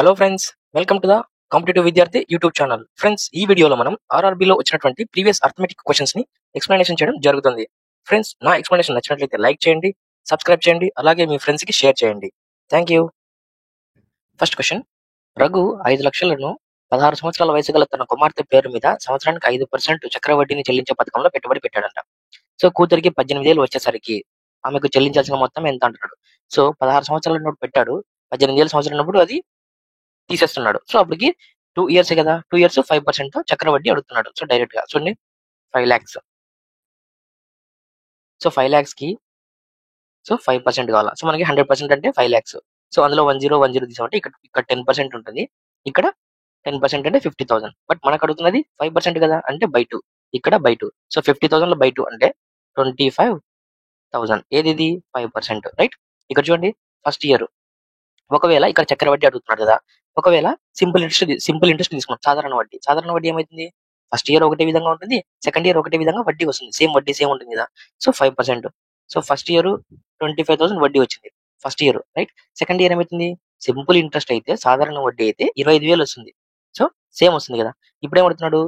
Hello friends, welcome to the competitive విద్యార్థి YouTube channel. Friends, ఈ వీడియోలో మనం ఆర్ఆర్బీలో వచ్చినటువంటి ప్రీవియస్ అర్థమెటిక్ క్వశ్చన్స్ ని ఎక్స్ప్లెనేషన్ చేయడం జరుగుతుంది. ఫ్రెండ్స్, నా ఎక్స్ప్లెనేషన్ నచ్చినట్లయితే లైక్ చేయండి, సబ్స్క్రైబ్ చేయండి, అలాగే మీ ఫ్రెండ్స్ కి షేర్ చేయండి. Thank you. First question: Raghu 5 లక్షలను 16 సంవత్సరాల వయసు గల తన కుమార్తె పేరు మీద సంవత్సరానికి 5% చక్రవడ్డీని చెల్లించే పథకంలో పెట్టుబడి పెట్టాడంట. సో కూతురికి 18 ఏళ్ళు వచ్చేసరికి ఆమెకు చెల్లించాల్సిన మొత్తం ఎంత అంటున్నాడు. సో 16 సంవత్సరాల నోటు పెట్టాడు, 18 ఏళ్ళ సంవత్సరం ఉన్నప్పుడు అది తీసేస్తున్నాడు. సో అప్పటికి 2 ఇయర్స్ కదా, 2 ఇయర్స్ 5% చక్రవడ్డీ అడుగుతున్నాడు. సో డైరెక్ట్ గా చూడండి, 5 lakhs. సో 5 lakhs కి 5% కావాలా. సో మనకి 100% అంటే 5 lakhs. సో అందులో 10 తీసామంటే ఇక్కడ 10% ఉంటుంది, ఇక్కడ 10% అంటే 50,000. బట్ మనకు అడుగుతున్నది 5% కదా, అంటే బై 2, ఇక్కడ బై 2. సో 50,000 లో బై 2 అంటే 25,000. ఏది ఇది 5%, రైట్. ఇక్కడ చూడండి, ఫస్ట్ ఇయర్ ఒకవేళ ఇక్కడ చక్రవడ్డీ అడుగుతున్నాడు కదా, ఒకవేళ సింపుల్ ఇంట్రెస్ట్ తీసుకున్నాం, సాధారణ వడ్డీ ఏమైతుంది, ఫస్ట్ ఇయర్ ఒకటే విధంగా ఉంటుంది, సెకండ్ ఇయర్ ఒకటే విధంగా వడ్డీ వస్తుంది, వడ్డీ సేమ్ ఉంటుంది కదా. సో 5%. సో ఫస్ట్ ఇయర్ 25,000 వడ్డీ వచ్చింది first year, right. Second year ఏమైతుంది, సింపుల్ ఇంట్రెస్ట్ అయితే సాధారణ వడ్డీ అయితే 25,000 వస్తుంది. సో సేమ్ వస్తుంది కదా. ఇప్పుడు ఏమడుతున్నాడు,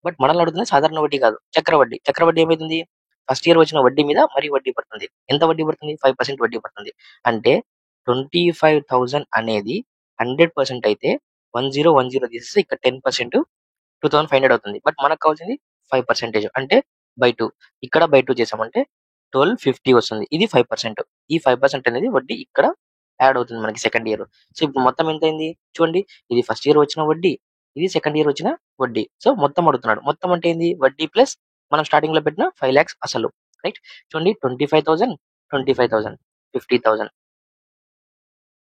బట్ మనల్ని అడుగుతుంది సాధారణ వడ్డీ కాదు, చక్రవడ్డీ ఏమైతుంది, ఫస్ట్ ఇయర్ వచ్చిన వడ్డీ మీద మరి వడ్డీ పడుతుంది. ఎంత వడ్డీ పడుతుంది, 5% వడ్డీ పడుతుంది. అంటే 25,000 అనేది 100% అయితే 1010 తీసేస్తే ఇక్కడ 10% 2,500 అవుతుంది. బట్ మనకు కావాల్సింది 5%, అంటే బై 2. ఇక్కడ బై 2 చేసామంటే 1250 వస్తుంది. ఇది 5%. ఈ 5% అనేది వడ్డీ ఇక్కడ యాడ్ అవుతుంది మనకి సెకండ్ ఇయర్. సో ఇప్పుడు మొత్తం ఎంత అయింది చూడండి, ఇది ఫస్ట్ ఇయర్ వచ్చిన వడ్డీ, ఇది సెకండ్ ఇయర్ వచ్చిన వడ్డీ. సో మొత్తం అడుగుతున్నాడు. మొత్తం అంటే ఏంది, వడ్డీ ప్లస్ మనం స్టార్టింగ్ లో పెట్టిన 5 lakhs అసలు, రైట్. చూడండి, 25,000 50,000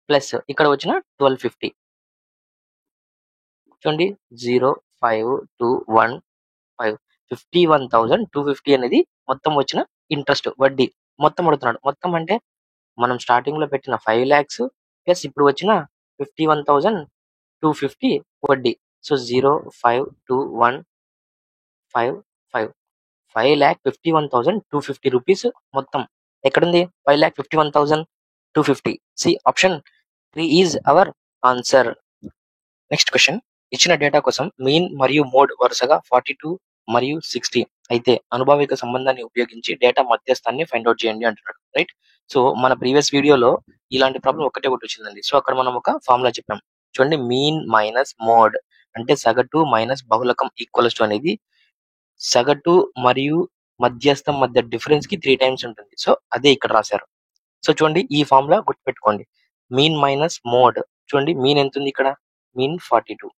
ప్లస్ ఇక్కడ వచ్చిన 1250. చూడండి, 05215 51,250 అనేది మొత్తం వచ్చిన ఇంట్రెస్ట్ వడ్డీ. మొత్తం అడుగుతున్నాడు. మొత్తం అంటే మనం స్టార్టింగ్ లో పెట్టిన 5 lakhs ప్లస్ ఇప్పుడు వచ్చిన 51,250 వడ్డీ. సో 05215 5,51,250 రూపీస్ మొత్తం. ఎక్కడుంది 5,51,250? C option 3 is our answer. Next question: ఇచ్చిన డేటా కోసం మీన్ మరియు మోడ్ వరుసగా 42 మరియు 60 అయితే అనుభావిక సంబంధాన్ని ఉపయోగించి డేటా మధ్యస్థాన్ని ఫైండ్ అవుట్ చేయండి అంటున్నాడు, రైట్. సో మన ప్రీవియస్ వీడియోలో ఇలాంటి ప్రాబ్లం ఒకటి వచ్చిందండి. సో అక్కడ మనం ఒక ఫార్ములా చెప్పాం. చూడండి, మీన్ మైనస్ మోడ్ అంటే సగటు మైనస్ బహుళకం ఈక్వల్స్ టు అనేది సగటు మరియు మధ్యస్థం మధ్య డిఫరెన్స్ కి 3 times ఉంటుంది. సో అదే ఇక్కడ రాశారు. సో చూడండి, ఈ ఫార్ములా గుర్తుపెట్టుకోండి. మీన్ మైనస్ మోడ్, చూడండి మీన్ ఎంత ఉంది ఇక్కడ, మీన్ 42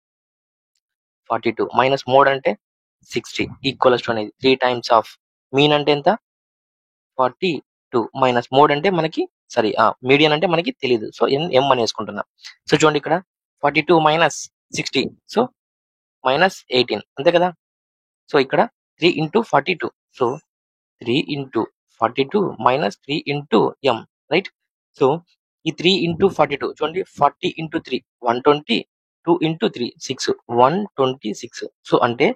మైనస్ మోడ్ అంటే 60 ఈక్వల్స్ టు అనేది 3 times ఆఫ్ మీన్ అంటే ఎంత 42 మైనస్ మోడ్ అంటే మనకి మీడియన్ అంటే మనకి తెలియదు. సో ఎం అని వేసుకుంటున్నాం. సో చూడండి, ఇక్కడ 42 మైనస్ 60, సో మైనస్ 18, అంతే కదా. సో ఇక్కడ 3 into 42, so 3 into 42 minus 3 into m, right. So ఈ 3 into 42 చూడండి, 40 into 3 120, 2 into 3 6 126. సో అంటే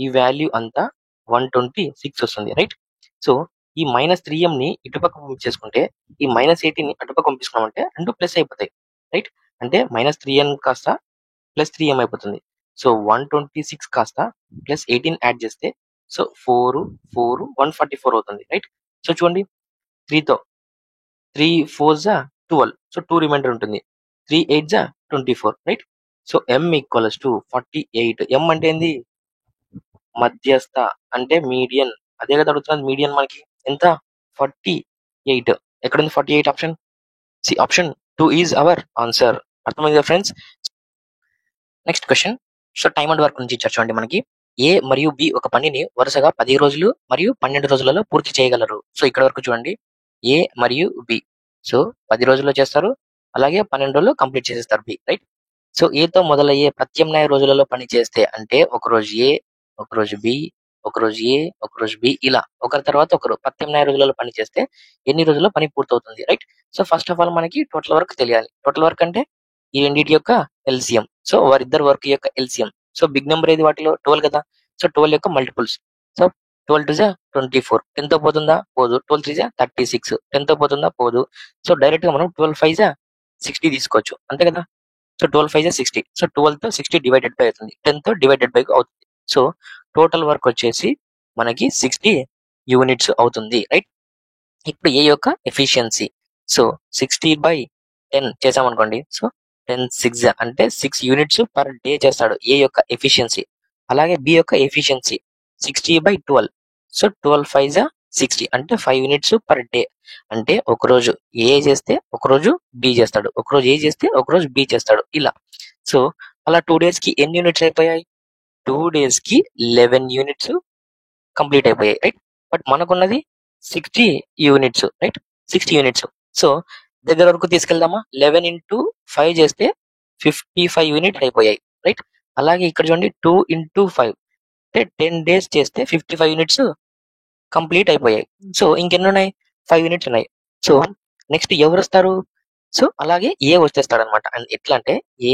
ఈ వాల్యూ అంతా 126 వస్తుంది, రైట్. సో ఈ మైనస్ 3m ని ఇటుపక్క పంపించేసుకుంటే ఈ మైనస్ 18 ని అటుపక్క పంపించుకున్నామంటే రెండు ప్లస్ అయిపోతాయి, రైట్. అంటే మైనస్ 3n కాస్త ప్లస్ 3m అయిపోతుంది. సో 126 కాస్త ప్లస్ 18 యాడ్ చేస్తే సో 144 అవుతుంది, రైట్. సో చూడండి, 3 4 12, సో 2 రిమైండర్ ఉంటుంది, 3 8 24, right. So m equals to 48. m అంటే ఏంది, మధ్యస్థ అంటే మీడియన్. అదే కదా అడుగుతున్నది, మీడియన్ మనకి ఎంత 48. ఎక్కడుంది 48 option? C option 2 is our answer. అర్థమైంది friends. Next question: so time and work నుంచి ఇచ్చారు చూడండి మనకి. ఏ మరియు బి ఒక పనిని వరుసగా 10 రోజులు మరియు 12 రోజులలో పూర్తి చేయగలరు. సో ఇక్కడ వరకు చూడండి, ఏ మరియు బి. సో 10 రోజుల్లో చేస్తారు, అలాగే 12 రోజుల్లో కంప్లీట్ చేసేస్తారు బి, రైట్. సో ఏతో మొదలయ్యే ప్రత్యామ్నాయ రోజులలో పని చేస్తే అంటే ఒక రోజు ఏ, ఒక రోజు బి, ఒక రోజు ఏ, ఒక రోజు బి, ఇలా ఒకరి తర్వాత ఒకరు ప్రత్యామ్నాయ రోజులలో పని చేస్తే ఎన్ని రోజుల్లో పని పూర్తవుతుంది, right. So first of all మనకి టోటల్ వర్క్ తెలియాలి. టోటల్ వర్క్ అంటే ఈ రెండింటి యొక్క ఎల్సిఎం. సో వారిద్దరు వర్క్ యొక్క ఎల్సిఎం. సో బిగ్ నెంబర్ ఏది వాటిలో 12 కదా. సో 12 యొక్క మల్టిపుల్స్. సో 12 2 24, 10 తో పోతుందా పోదు, 12 3 36, 10 తో పోతుందా పోదు. సో డైరెక్ట్ గా మనం 12 5 60 తీసుకోవచ్చు, అంతే కదా. సో 12 5 60. సో 12 తో 60 డివైడెడ్ బై అవుతుంది, 10 తో డివైడెడ్ బై అవుతుంది. సో టోటల్ వర్క్ వచ్చేసి మనకి 60 యూనిట్స్ అవుతుంది, రైట్. ఇప్పుడు ఏ యొక్క ఎఫిషియన్సీ, సో 60/10 చేసామనుకోండి, సో 10 6 అంటే 6 యూనిట్స్ పర్ డే చేస్తాడు ఏ యొక్క ఎఫిషియన్సీ. అలాగే బి యొక్క ఎఫిషియన్సీ 60/12, సో 12 5 60 అంటే 5 యూనిట్స్ పర్ డే. అంటే ఒక రోజు ఏ చేస్తే ఒక రోజు బి చేస్తాడు, ఒక రోజు ఏ చేస్తే ఒక రోజు బి చేస్తాడు, ఇలా. సో అలా 2 డేస్ కి ఎన్ని యూనిట్స్ అయిపోయాయి? 2 డేస్ కి 11 యూనిట్స్ కంప్లీట్ అయిపోయాయి, రైట్. బట్ మనకున్నది 60 యూనిట్స్, రైట్. 60 యూనిట్స్. సో దగ్గర వరకు తీసుకెళ్దామా? 11 ఇంటూ 5 చేస్తే 55 యూనిట్స్ అయిపోయాయి, రైట్. అలాగే ఇక్కడ చూడండి 2 ఇంటూ 5 అంటే 10 డేస్ చేస్తే 55 యూనిట్స్ కంప్లీట్ అయిపోయాయి. సో ఇంకెన్ని ఉన్నాయి? 5 యూనిట్స్ ఉన్నాయి. సో నెక్స్ట్ ఎవరు వస్తారు? సో అలాగే ఏ వచ్చేస్తాడు అనమాట. ఎట్లా అంటే ఏ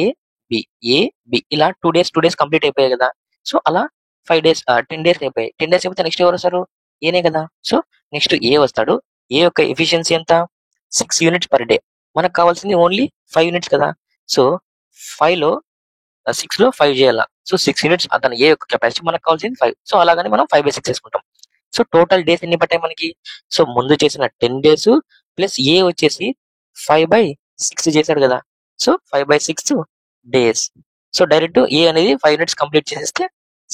బి ఇలా 2 డేస్ కంప్లీట్ అయిపోయాయి కదా. సో అలా 5 డేస్ 10 డేస్ అయిపోయాయి. 10 డేస్ అయిపోతే నెక్స్ట్ ఎవరు వస్తారు? ఏనే కదా. సో నెక్స్ట్ ఏ వస్తాడు. ఏ యొక్క ఎఫిషియన్సీ ఎంత? 6 యూనిట్స్ పర్ డే. మనకు కావాల్సింది ఓన్లీ 5 యూనిట్స్ కదా. సో 5 లో 6 లో 5 చేయాలా. సో 6 యూనిట్స్ అతను ఏ యొక్క కెపాసిటీ, మనకు కావాల్సింది 5. సో అలాగని మనం 5/6 వేసుకుంటాం. సో టోటల్ డేస్ ఎన్ని పట్టాయి మనకి? సో ముందు చేసిన 10 డేస్ ప్లస్ ఏ వచ్చేసి 5/6 చేశాడు కదా. So 5/6 days. సో డైరెక్ట్ ఏ అనేది 5 యూనిట్స్ కంప్లీట్ చేసేస్తే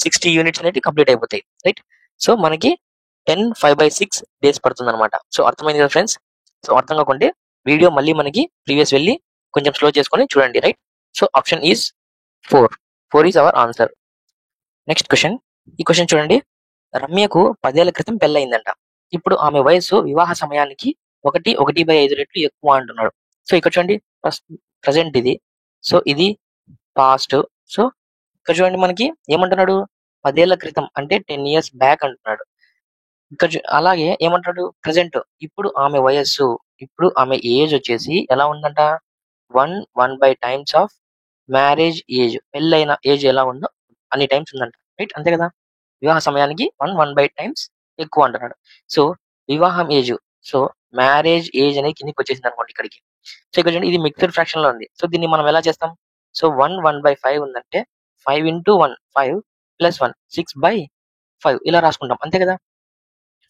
60 యూనిట్స్ అనేది కంప్లీట్ అయిపోతాయి, రైట్. సో మనకి 10 5/6 డేస్ పడుతుంది అనమాట. సో అర్థమైంది కదా ఫ్రెండ్స్. సో అర్థం కాకుంటే వీడియో మళ్ళీ మనకి ప్రీవియస్ వెళ్ళి కొంచెం స్లో చేసుకొని చూడండి, right. So option is 4 is our answer. Next question. ఈ క్వశ్చన్ చూడండి. రమ్యకు 10 ఏళ్ల క్రితం పెళ్ళయిందంట. ఇప్పుడు ఆమె వయసు వివాహ సమయానికి 1.5 రెట్లు ఎక్కువ అంటున్నాడు. సో ఇక్కడ చూడండి ప్రజెంట్ ఇది. సో ఇది పాస్ట్. సో ఇక్కడ చూడండి మనకి ఏమంటున్నాడు? 10 ఏళ్ల క్రితం అంటే 10 ఇయర్స్ బ్యాక్ అంటున్నాడు. ఇక్కడ అలాగే ఏమంటాడు? ప్రజెంట్ ఇప్పుడు ఆమె వయస్సు, ఇప్పుడు ఆమె ఏజ్ వచ్చేసి ఎలా ఉందంట? 1 టైమ్స్ ఆఫ్ మ్యారేజ్ ఏజ్, పెళ్ళైన ఏజ్ ఎలా ఉందో అన్ని టైమ్స్ ఉందంట, రైట్. అంతే కదా. వివాహ సమయానికి 1 టైమ్స్ ఎక్కువ అంటున్నాడు. సో వివాహం ఏజ్, సో మ్యారేజ్ ఏజ్ అనేది కిందికి వచ్చేసింది అనుకోండి ఇక్కడికి. సో ఇక్కడ చూడండి ఇది మిక్స్డ్ ఫ్రాక్షన్ లో ఉంది. సో దీన్ని మనం ఎలా చేస్తాం? సో 1/5 ఉందంటే 5 ఇంటూ 1 5 ప్లస్ 1 6/5 ఇలా రాసుకుంటాం, అంతే కదా.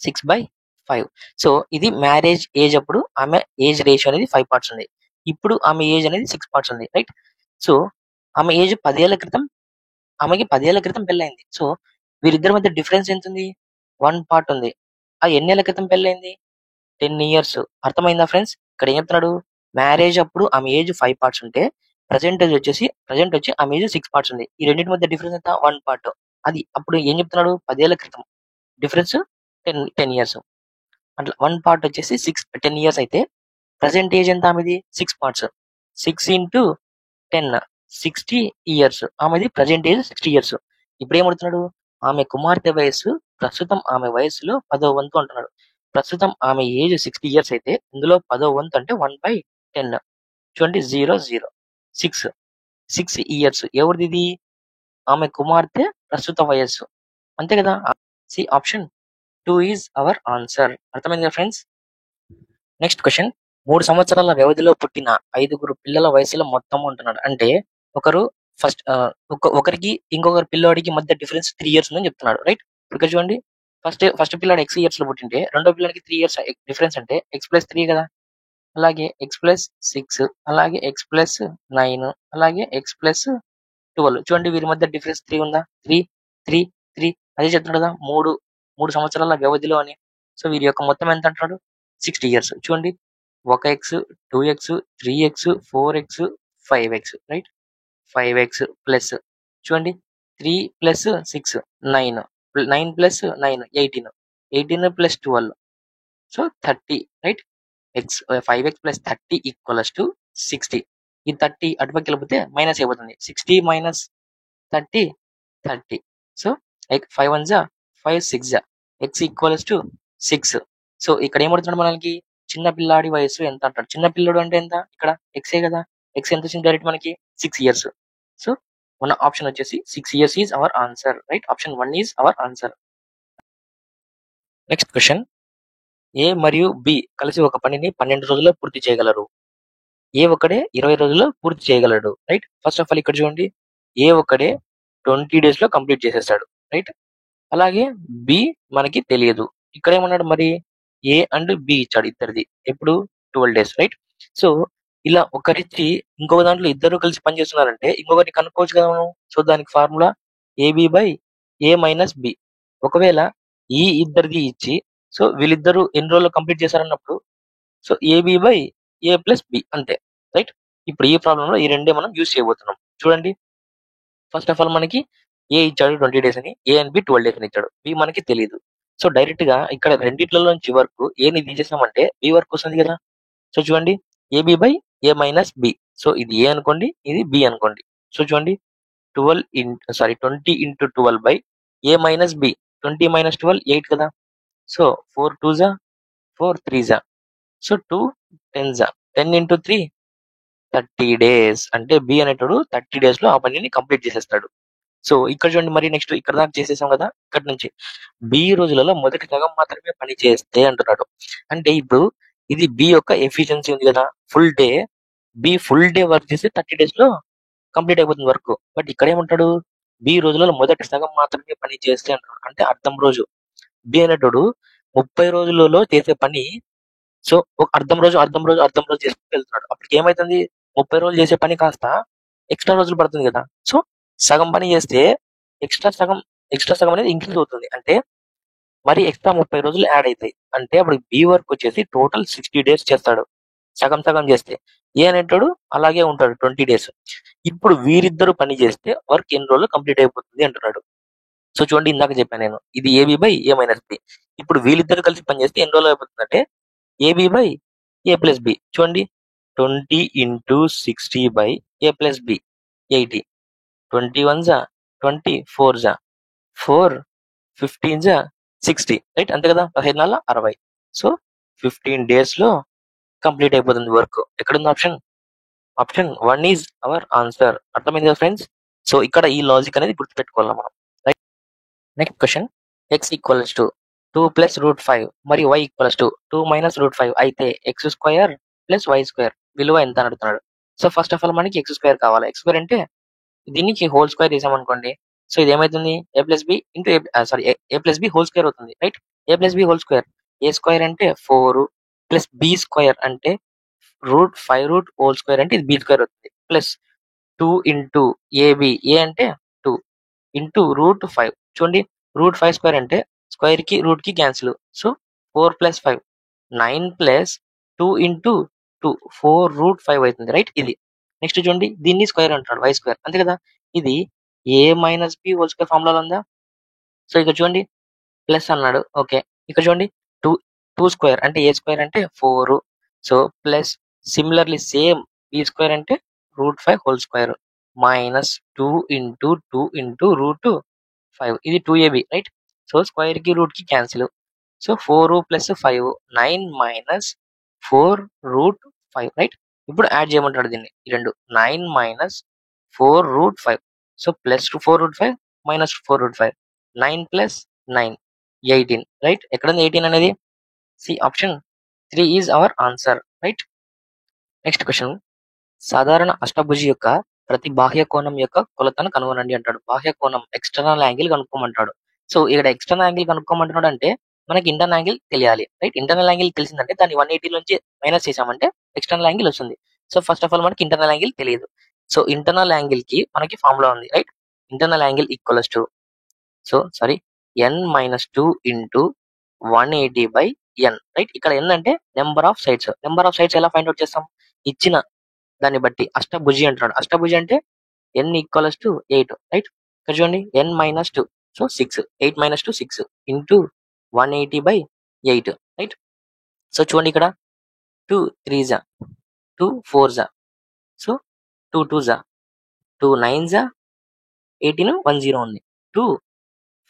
6/5. సో ఇది మ్యారేజ్ ఏజ్ అప్పుడు ఆమె ఏజ్ రేషియో అనేది 5 పార్ట్స్ ఉంది. ఇప్పుడు ఆమె ఏజ్ అనేది 6 పార్ట్స్ ఉంది, రైట్. సో ఆమె ఏజ్ 10 ఏళ్ల క్రితం, ఆమెకి 10 ఏళ్ల క్రితం పెళ్ళైంది. సో వీరిద్దరి మధ్య డిఫరెన్స్ ఎంత ఉంది? 1 పార్ట్ ఉంది. అది ఎన్ని ఏళ్ల క్రితం పెళ్ళైంది? 10 ఇయర్స్. అర్థమైందా ఫ్రెండ్స్? ఇక్కడ ఏం చెప్తున్నాడు? మ్యారేజ్ అప్పుడు ఆమె ఏజ్ 5 పార్ట్స్ ఉంటే ప్రజెంట్ వచ్చి ఆమె ఏజ్ 6 పార్ట్స్ ఉంది. ఈ రెండింటి మధ్య డిఫరెన్స్ ఎంత? 1 పార్ట్. అది అప్పుడు ఏం చెప్తున్నాడు? 10 ఏళ్ల క్రితం డిఫరెన్స్ 10 ఇయర్స్. అట్లా 1 పార్ట్ వచ్చేసి 10 ఇయర్స్ అయితే ప్రజెంట్ ఏజ్ ఎంత ఆమెది? 6 పార్ట్స్. 6 into 10 60 years. ఆమెది ప్రజెంట్ ఏజ్ 60 ఇయర్స్. ఇప్పుడు ఏమడుతున్నాడు? ఆమె కుమార్తె వయస్సు ప్రస్తుతం ఆమె వయస్సులో 10వ వంతు అంటున్నాడు. ప్రస్తుతం ఆమె ఏజ్ 60 ఇయర్స్ అయితే ఇందులో 10వ వంతు అంటే 1/10. చూడండి 0 0 6 ఇయర్స్. ఎవరిది ఇది? ఆమె కుమార్తె ప్రస్తుత వయస్సు, అంతే కదా. C option 2 is our answer. అర్థమైంది కదా ఫ్రెండ్స్. Next question. 3 సంవత్సరాల వ్యవధిలో పుట్టిన 5 పిల్లల వయసులో మొత్తం ఉంటున్నాడు. అంటే ఒకరు ఫస్ట్ ఒకరికి ఇంకొకరి పిల్లోడికి మధ్య డిఫరెన్స్ 3 ఇయర్స్ ఉందని చెప్తున్నాడు, రైట్. ఇక్కడ చూడండి ఫస్ట్ పిల్లాడు X ఇయర్స్ లో పుట్టింటే రెండో పిల్లాడికి 3 ఇయర్స్ డిఫరెన్స్ అంటే X+3 కదా. అలాగే X+6, అలాగే X+9, అలాగే X+12. చూడండి వీరి మధ్య డిఫరెన్స్ 3 ఉందా? 3 3 3 అదే చెప్తున్నాడు కదా, మూడు సంవత్సరాల వ్యవధిలో అని. సో వీరి యొక్క మొత్తం ఎంత అంటున్నాడు? 60 ఇయర్స్. చూడండి 1x 2x 3x 4x 5x, right. 5x plus చూడండి 3 plus 6 9, 9 plus 9 18, 18 plus 12 so 30, right. 5x plus 30 equals to 60. ఈ 30 అటుపక్క వెళ్ళిపోతే మైనస్ అయిపోతుంది. 60 minus 30 30. So 5 1 5 6 x equals to 6. So ఇక్కడ ఏమడుతున్నాడు మనకి? చిన్న పిల్లాడి వయసు ఎంత అంటాడు. చిన్న పిల్లడు అంటే ఎంత? ఇక్కడ ఎక్సే కదా. ఎక్స్ ఎంత వచ్చింది డైరెక్ట్ మనకి? 6 ఇయర్స్. సో మన ఆప్షన్ వచ్చేసి 6 years is our answer, right. Option 1 is our answer. Next question. A మరియు బి కలిసి ఒక పనిని 12 రోజుల్లో పూర్తి చేయగలరు. ఏ ఒక్కడే 20 రోజుల్లో పూర్తి చేయగలడు. రైట్. ఫస్ట్ ఆఫ్ ఆల్ ఇక్కడ చూడండి. ఏ ఒక్కడే 20 డేస్ లో కంప్లీట్ చేసేస్తాడు. రైట్. అలాగే బి మనకి తెలియదు. ఇక్కడ ఏమన్నాడు మరి ఏ అండ్ బి ఇచ్చాడు ఇద్దరిది. ఎప్పుడు 12 డేస్. రైట్. సో ఇలా ఒకరిచ్చి ఇంకొక దాంట్లో ఇద్దరు కలిసి పనిచేస్తున్నారంటే ఇంకొకటి కనుక్కోవచ్చు కదా మనం. సో దానికి formula AB by A minus B. ఒకవేళ ఈ ఇద్దరిది ఇచ్చి సో వీళ్ళిద్దరు ఎన్ని రోజుల్లో కంప్లీట్ చేశారన్నప్పుడు so AB by A plus B అంతే. రైట్. ఇప్పుడు ఈ ప్రాబ్లంలో ఈ రెండే మనం యూజ్ చేయబోతున్నాం. చూడండి. ఫస్ట్ ఆఫ్ ఆల్ మనకి ఏ ఇచ్చాడు 20 డేస్ అని, ఏ అండ్ బి 12 డేస్ అని ఇచ్చాడు. బి మనకి తెలియదు. సో డైరెక్ట్ గా ఇక్కడ రెండిట్లలో నుంచి వరకు ఏని తీసేసామంటే బి వరకు వస్తుంది కదా. సో చూడండి. AB by A minus B. So ఇది ఏ అనుకోండి, ఇది బి అనుకోండి. సో చూడండి 20 into 12 by A minus B. 20 minus 12 8 కదా. సో 4 2 జా 4 3 జా. సో 2 10 జా 10 ఇంటూ 3 30 డేస్. అంటే బి అనేటోడు 30 డేస్ లో ఆ పనిని కంప్లీట్ చేసేస్తాడు. సో ఇక్కడ చూడండి మరి నెక్స్ట్ ఇక్కడ దాకా చేసేసాం కదా. ఇక్కడ నుంచి బి రోజులలో మొదటి సగం మాత్రమే పని చేస్తే అంటున్నాడు. అంటే ఇప్పుడు ఇది బి యొక్క ఎఫిషియన్సీ ఉంది కదా. బి ఫుల్ డే వర్క్ చేస్తే 30 డేస్ లో కంప్లీట్ అయిపోతుంది వర్క్. బట్ ఇక్కడ ఏమంటాడు బి రోజులలో మొదటి సగం మాత్రమే పని చేస్తే అంటున్నాడు. అంటే అర్థం రోజు బి అనేటోడు 30 రోజులలో చేసే పని సో ఒక అర్థం రోజు చేసుకుంటూ వెళ్తున్నాడు. అప్పటికి ఏమైతుంది 30 రోజులు చేసే పని కాస్త ఎక్స్ట్రా రోజులు పడుతుంది కదా. సో సగం పని చేస్తే ఎక్స్ట్రా సగం అనేది ఇంక్రీజ్ అవుతుంది. అంటే మరి ఎక్స్ట్రా 30 రోజులు యాడ్ అవుతాయి. అంటే అప్పుడు బి వర్క్ వచ్చేసి టోటల్ 60 డేస్ చేస్తాడు సగం చేస్తే. ఏ అనేటోడు అలాగే ఉంటాడు 20 డేస్. ఇప్పుడు వీరిద్దరు పని చేస్తే వర్క్ ఎన్ని రోజులు కంప్లీట్ అయిపోతుంది అంటున్నాడు. సో చూడండి ఇందాక చెప్పాను నేను ఇది AB by A minus B. ఇప్పుడు వీళ్ళిద్దరు కలిసి పని చేస్తే ఎన్ని రోజులు అయిపోతుంది అంటే AB by A plus B. చూడండి 20 into 60 by A plus B 80. 21 జా 20 4 జా 4 15 జా 60. రైట్. అంతే కదా. 15 60. సో 15 డేస్ లో కంప్లీట్ అయిపోతుంది వర్క్. ఎక్కడుంది ఆప్షన్ 1 ఈజ్ అవర్ ఆన్సర్. అర్థమైంది కదా ఫ్రెండ్స్. సో ఇక్కడ ఈ లాజిక్ అనేది గుర్తుపెట్టుకోవాలి మనం. Right. Next question X equals to 2 plus root 5 మరియు y equals to 2 minus root 5 అయితే X square plus Y square విలువ ఎంత అని అడుగుతున్నాడు. సో ఫస్ట్ ఆఫ్ ఆల్ మనకి ఎక్స్ స్క్వేర్ కావాలి. ఎక్స్ స్క్వేర్ అంటే దీనికి హోల్ స్క్వేర్ చేసామనుకోండి. సో ఇది ఏమైతుంది A plus B into A plus B whole square అవుతుంది. Right. A plus B whole square. A square అంటే 4 ప్లస్ బి స్క్వేర్ అంటే రూట్ 5 రూట్ హోల్ స్క్వేర్ అంటే ఇది బి స్క్వేర్ అవుతుంది. Plus 2 into AB. ఏ అంటే 2 into root 5. చూడండి root 5 square అంటే square కి రూట్ కి cancel. So 4 plus 5 9 plus 2 into 2 4 root 5 అవుతుంది. రైట్. ఇది నెక్స్ట్ చూడండి దీన్ని స్క్వేర్ అంటాడు వై స్క్వేర్. అంతే కదా. ఇది A minus B whole square formula ఉందా. సో ఇక్కడ చూడండి ప్లస్ అన్నాడు. ఓకే. ఇక్కడ చూడండి 2 స్క్వేర్ అంటే ఏ స్క్వేర్ అంటే 4. So plus similarly same B square అంటే root 5 whole square minus 2 into 2 into root 5. ఇది 2ab. రైట్. సో స్క్వేర్ కి రూట్ కి cancel. So 4 plus 5 9 minus 4 root 5. Right. ఇప్పుడు యాడ్ చేయమంటాడు దీన్ని ఈ రెండు 9 minus 4 root 5. So plus 4 root 5 minus 4 root 5 9 plus 9 18. Right. ఎక్కడ ఉంది 18 అనేది. C option 3 is our answer. Right. Next question సాధారణ అష్టభుజి యొక్క ప్రతి బాహ్య కోణం యొక్క కొలతను కనుగొనండి అంటాడు. బాహ్య కోణం ఎక్స్టర్నల్ యాంగిల్ కనుక్కోమంటాడు. సో ఇక్కడ ఎక్స్టర్నల్ యాంగిల్ కనుక్కోమంటున్నాడు అంటే మనకి ఇంటర్నల్ యాంగిల్ తెలియాలి. రైట్. ఇంటర్నల్ యాంగిల్ తెలిసిందంటే దాన్ని 180 నుంచి మైనస్ చేసామంటే ఎక్స్టర్నల్ యాంగిల్ వస్తుంది. సో ఫస్ట్ ఆఫ్ ఆల్ మనకి ఇంటర్నల్ యాంగిల్ తెలియదు. సో ఇంటర్నల్ యాంగిల్ కి మనకి ఫార్ములా ఉంది. Right. Internal angle equals to n minus 2 into 180 by n. Right. ఇక్కడ n అంటే number of sides. Number of sides ఎలా ఫైండ్ అవుట్ చేస్తాం ఇచ్చిన దాన్ని బట్టి. అష్టభుజి అంటున్నాడు. అష్టభుజి అంటే n ఈక్వల్స్ టు 8. రైట్. ఇక్కడ చూడండి n minus 2 so 6 8 minus 2 6 into 180 by 8. Right. So చూడండి ఇక్కడ 2 3 జా 2 4 జా సో 2 2 జా 2 9 జా 18 10 ఉంది. 2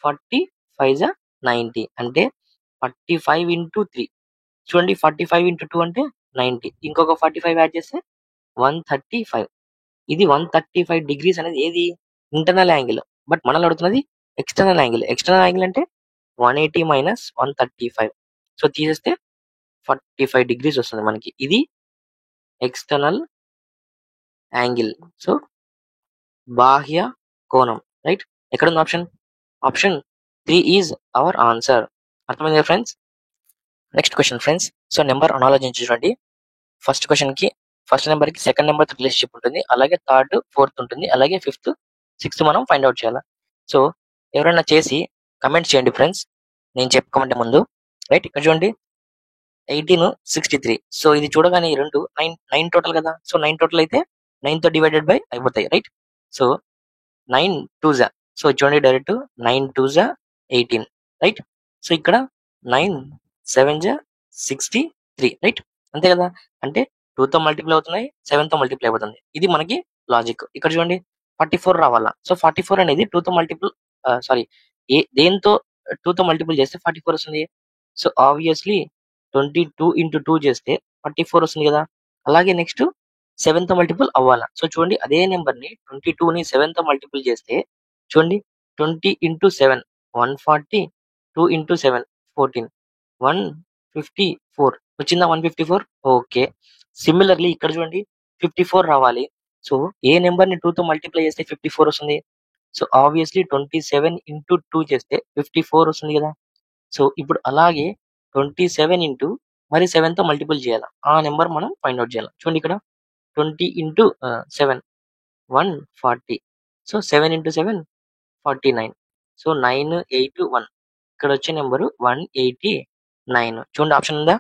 45 జా 90 అంటే 45 ఇంటూ 3. చూడండి 45 ఇంటూ 2 అంటే 90. ఇంకొక 45 యాడ్ చేస్తే 135. ఇది 135 డిగ్రీస్ అనేది ఏది ఇంటర్నల్ యాంగిల్. బట్ మనల్ని అడుగుతున్నది ఎక్స్టర్నల్ యాంగిల్. ఎక్స్టర్నల్ యాంగిల్ అంటే 180 మైనస్ 135. సో తీసేస్తే 45 డిగ్రీస్ వస్తుంది మనకి. ఇది ఎక్స్టర్నల్ యాంగిల్. సో బాహ్య కోణం, రైట్. ఎక్కడుంది option? Option 3 is our answer. అర్థమైంది friends. Next question friends. So number అనాలజించి చూడండి. ఫస్ట్ క్వశ్చన్ కి ఫస్ట్ నెంబర్ కి సెకండ్ నెంబర్ రిలేషన్షిప్ ఉంటుంది, అలాగే థర్డ్ ఫోర్త్ ఉంటుంది, అలాగే ఫిఫ్త్ సిక్స్త్ మనం ఫైండ్ అవుట్ చేయాలి. సో ఎవరైనా చేసి కమెంట్ చేయండి ఫ్రెండ్స్, నేను చెప్పుకోమంటే ముందు. రైట్, ఇక్కడ చూడండి 1863. సో ఇది చూడగానే ఈ రెండు 9 టోటల్ కదా. సో 9 టోటల్ అయితే 9 తో డివైడెడ్ బై అయిపోతాయి, రైట్. సో 9 2 సో చూడండి డైరెక్ట్ 9 2 18, రైట్. సో ఇక్కడ 9 7 63, రైట్. అంతే కదా. అంటే 2 తో మల్టిప్లై అవుతున్నాయి, 7 తో మల్టిప్లై అవుతుంది. ఇది మనకి లాజిక్. ఇక్కడ చూడండి 44 రావాలా. సో 44 అనేది 2 తో మల్టిపుల్, సారీ, దేంతో 2 తో మల్టిపుల్ చేస్తే 44 వస్తుంది. సో ఆబ్వియస్లీ 22 ఇంటూ 2 చేస్తే 44 వస్తుంది కదా. అలాగే నెక్స్ట్ 7 తో మల్టిపుల్ అవ్వాలా. సో చూడండి అదే నెంబర్ ని 22 ని 7 తో మల్టిపుల్ చేస్తే చూడండి 20 ఇంటూ 7 140, 2 ఇంటూ 7 14, 154 వచ్చిందా. 154, ఓకే. సిమిలర్లీ ఇక్కడ చూడండి 54 రావాలి. సో ఏ నెంబర్ ని 2 తో మల్టిప్లై చేస్తే 54 వస్తుంది. సో ఆబ్వియస్లీ 27 ఇంటూ 2 చేస్తే 54 వస్తుంది కదా. సో ఇప్పుడు అలాగే 27 ఇంటూ మరి 7 తో మల్టిపుల్ చేయాలి. ఆ నెంబర్ మనం ఫైండ్ అవుట్ చేయాలి. చూడండి ఇక్కడ 20 ఇంటూ 7 140. So 7 into 7 49. సో 9 8 1. ఇక్కడ వచ్చే నెంబరు 189. చూడండి ఆప్షన్ ఉందా?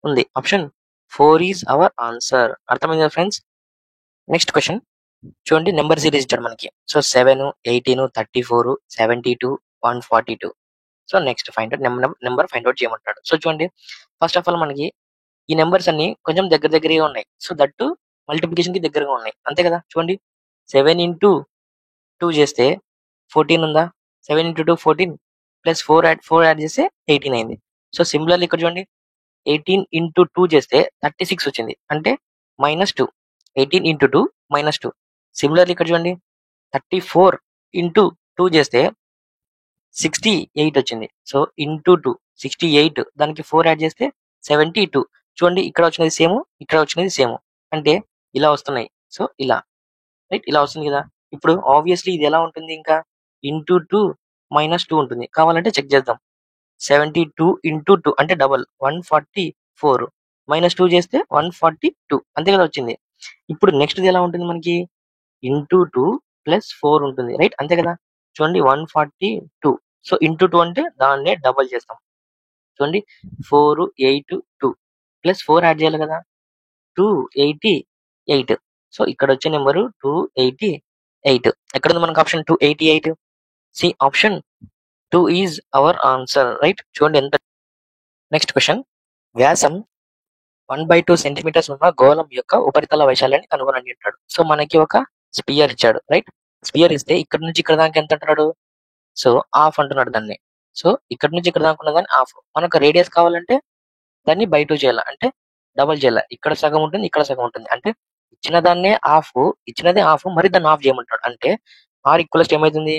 ఉంది. Option 4 is our answer. అర్థమైందా ఫ్రెండ్స్. నెక్స్ట్ క్వశ్చన్ చూడండి, నెంబర్ సిరీస్ ఇచ్చాడు మనకి. So 7 18 34 72 142. So next find out number find out చేయమంటాడు. సో చూడండి ఫస్ట్ ఆఫ్ ఆల్ మనకి ఈ నెంబర్స్ అన్ని కొంచెం దగ్గరగా ఉన్నాయి. సో దట్టు మల్టిప్లికేషన్ కి దగ్గరగా ఉన్నాయి, అంతే కదా. చూడండి 7 ఇంటూ 2 చేస్తే 14 ఉందా. 7 ఇంటూ 2 14 ప్లస్ 4 యాడ్ చేస్తే 18 అయింది. సో సిమిలర్లీ ఇక్కడ చూడండి 18 ఇంటూ 2 చేస్తే 36 వచ్చింది, అంటే -2. 18 ఇంటూ 2 -2. సిమిలర్లీ ఇక్కడ చూడండి 34 ఇంటూ 2 చేస్తే 68 వచ్చింది. సో ఇంటూ 2 68, దానికి 4 యాడ్ చేస్తే 72. చూడండి ఇక్కడ వచ్చినది సేమ్, ఇక్కడ వచ్చినది సేమ్, అంటే ఇలా వస్తున్నాయి. సో ఇలా, రైట్, ఇలా వస్తుంది కదా. ఇప్పుడు ఆబ్వియస్లీ ఇది ఎలా ఉంటుంది, ఇంకా ఇంటూ 2 -2 ఉంటుంది. కావాలంటే చెక్ చేద్దాం. 72 ఇంటూ 2 అంటే డబల్ 144, -2 చేస్తే 142, అంతే కదా వచ్చింది. ఇప్పుడు నెక్స్ట్ ఎలా ఉంటుంది మనకి, ఇంటూ 2 ప్లస్ 4 ఉంటుంది, రైట్, అంతే కదా. చూడండి 142. సో ఇంటూ 2 అంటే దాన్నే డబల్ చేస్తాం. చూడండి 482 ప్లస్ 4 యాడ్ చేయాలి కదా, 288. సో ఇక్కడ వచ్చే నెంబరు 288. ఎక్కడ ఉంది మనకు option 288. C option 2 is our answer, right. చూడండి ఎంత. నెక్స్ట్ క్వశ్చన్, వ్యాసం 1/2 సెంటీమీటర్స్ ఉన్న గోళం యొక్క ఉపరితల వైశాల్యాన్ని కనుగొనండి అంటాడు. సో మనకి ఒక స్పియర్ ఇచ్చాడు, రైట్. స్పియర్ ఇస్తే ఇక్కడ నుంచి ఇక్కడ దాకా ఎంత అంటున్నాడు. సో హాఫ్ అంటున్నాడు దాన్ని. సో ఇక్కడ నుంచి ఇక్కడ దాకా ఉన్నదాన్ని హాఫ్. మనకు రేడియస్ కావాలంటే దాన్ని బై 2 చేయాలి, అంటే డబల్ చేయాలి. ఇక్కడ సగం ఉంటుంది, ఇక్కడ సగం ఉంటుంది, అంటే ఇచ్చిన దాన్నే హాఫ్, ఇచ్చినదే హాఫ్, మరి దాన్ని హాఫ్ చేయమంటాడు. అంటే ఆర్ ఈక్వల్స్ ఏమైతుంది,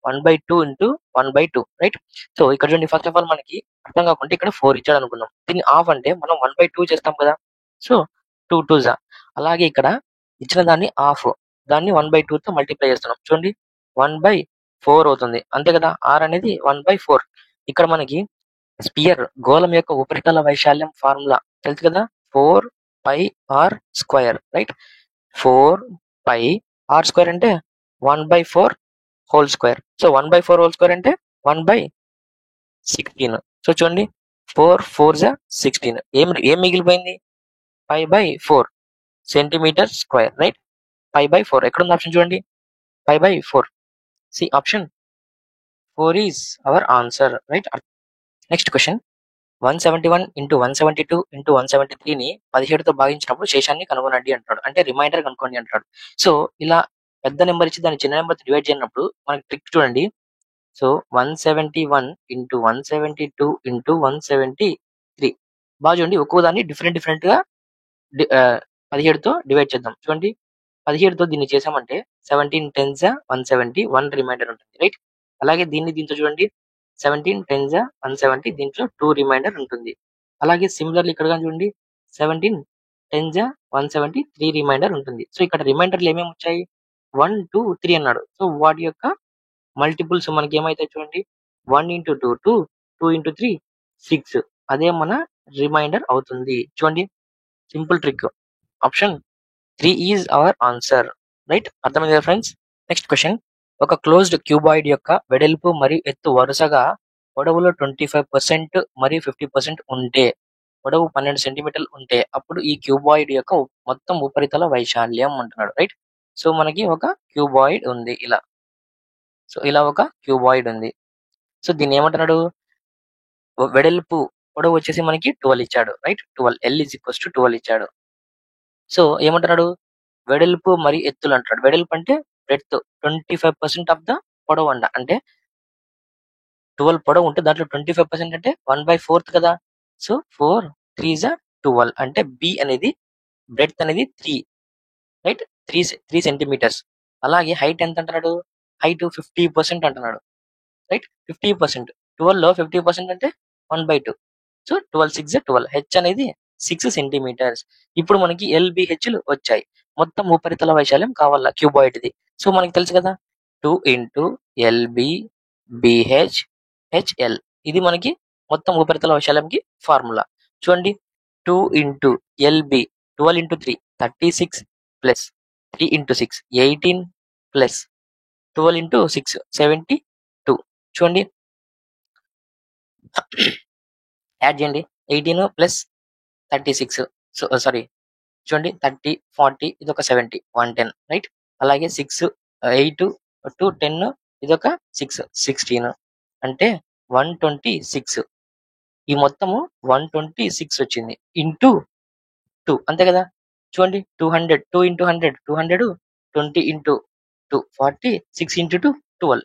1/2 ఇంటూ 1/2, రైట్. సో ఇక్కడ చూడండి ఫస్ట్ ఆఫ్ ఆల్ మనకి అర్థం కాకుంటే ఇక్కడ 4 ఇచ్చాడు అనుకుందాం. దీన్ని హాఫ్ అంటే మనం 1/2 చేస్తాం కదా. So 2 2s. అలాగే ఇక్కడ ఇచ్చిన దాన్ని హాఫ్, దాన్ని 1/2 తో మల్టిప్లై చేస్తున్నాం. చూడండి 1/4 అవుతుంది, అంతే కదా. ఆర్ అనేది 1/4. ఇక్కడ మనకి స్పియర్ గోళం యొక్క ఉపరితల వైశాల్యం ఫార్ములా తెలుసు కదా, 4πr², రైట్. 4πr² అంటే 1/4 whole square. So 1/4 whole square అంటే 1/16. సో చూడండి 4 4 16. ఏం మిగిలిపోయింది, 5/4 సెంటీమీటర్ స్క్వేర్, రైట్. 5/4 ఎక్కడుంది ఆప్షన్ చూడండి, 5/4. C option 4 is our answer, right. Next question, 171 into 172 into 173ని 17తో భాగించినప్పుడు శేషాన్ని కనుగొనండి అంటాడు. అంటే రిమైండర్ కనుక్కోండి అంటాడు. సో ఇలా పెద్ద నెంబర్ ఇచ్చి దాన్ని చిన్న నెంబర్ డివైడ్ చేయనప్పుడు మనకి ట్రిక్ చూడండి. So 171 into 172 into 173. బాగా చూడండి, ఒక్కో దాన్ని డిఫరెంట్ గా 17తో డివైడ్ చేద్దాం. చూడండి 17తో దీన్ని చేసామంటే 17 10s 170, 1 రిమైండర్ ఉంటుంది, రైట్. అలాగే దీంతో చూడండి 17 10s 170, దీంట్లో 2 రిమైండర్ ఉంటుంది. అలాగే సిమిలర్లీ ఇక్కడ చూడండి 17 10 జా 170 3 రిమైండర్ ఉంటుంది. సో ఇక్కడ రిమైండర్లు ఏమేమి వచ్చాయి? 1 2 3 అన్నాడు. సో వాటి యొక్క మల్టిపుల్స్ మనకి ఏమైతాయి చూడండి. 1 ఇంటూ 2 2, 2 ఇంటూ 3 6. అదే మన రిమైండర్ అవుతుంది. చూడండి simple trick. Option 3 is our answer. Right, అర్థమైంది కదా ఫ్రెండ్స్. Next question. ఒక క్లోజ్డ్ క్యూబాయిడ్ యొక్క వెడల్పు మరియు ఎత్తు వరుసగా పొడవులో 25% మరియు 50% ఉంటే, పొడవు 12 సెంటీమీటర్లు ఉంటే అప్పుడు ఈ క్యూబాయిడ్ యొక్క మొత్తం ఉపరితల వైశాల్యం అంటున్నాడు. రైట్, సో మనకి ఒక క్యూబాయిడ్ ఉంది ఇలా. సో ఇలా ఒక క్యూబాయిడ్ ఉంది. సో దీన్ని ఏమంటున్నాడు? వెడల్పు పొడవు వచ్చేసి మనకి 12 ఇచ్చాడు. Right, 12 L is equals to 12 ఇచ్చాడు. సో ఏమంటున్నాడు? వెడల్పు మరియు ఎత్తులు అంటాడు. వెడల్పు అంటే బ్రెడ్త్ 25% ఆఫ్ ద పొడవు అంట. అంటే 12 పొడవు ఉంటే దాంట్లో 25% అంటే 1/4 కదా. సో 4 3 is 12 అంటే బి అనేది బ్రెడ్త్ అనేది 3. Right, 3 centimetres. అలాగే హైట్ ఎంత అంటున్నాడు? హైట్ 50% అంటున్నాడు. రైట్, 50%. 12 లో 50% అంటే 1/2. సో 12 6 12. హెచ్ అనేది 6 సెంటీమీటర్స్. ఇప్పుడు మనకి ఎల్బిహెచ్లు వచ్చాయి. మొత్తం ఉపరితల వైశాల్యం కావాలా క్యూబాయిడ్ ది. సో మనకి తెలుసు కదా 2 ఇంటూ ఎల్బి బిహెచ్ హెచ్ఎల్. ఇది మనకి మొత్తం ఉపరితల వైశాల్యంకి ఫార్ములా. చూడండి 2 into LB 12 into 3 36 plus 3 into 6 18 plus 12 into 6 72. చూడండి యాడ్ చేయండి. 18 ప్లస్ 36. సో సారీ, చూడండి 30 40 ఇది ఒక 70 110. రైట్, అలాగే 6 8 2 10 ఇది ఒక 6 16 అంటే 126. ఈ మొత్తము 126 వచ్చింది ఇంటూ 2 అంతే కదా. చూడండి 200 2 ఇంటూ 100 200 20 ఇంటూ 2 40 6 ఇంటూ 2 12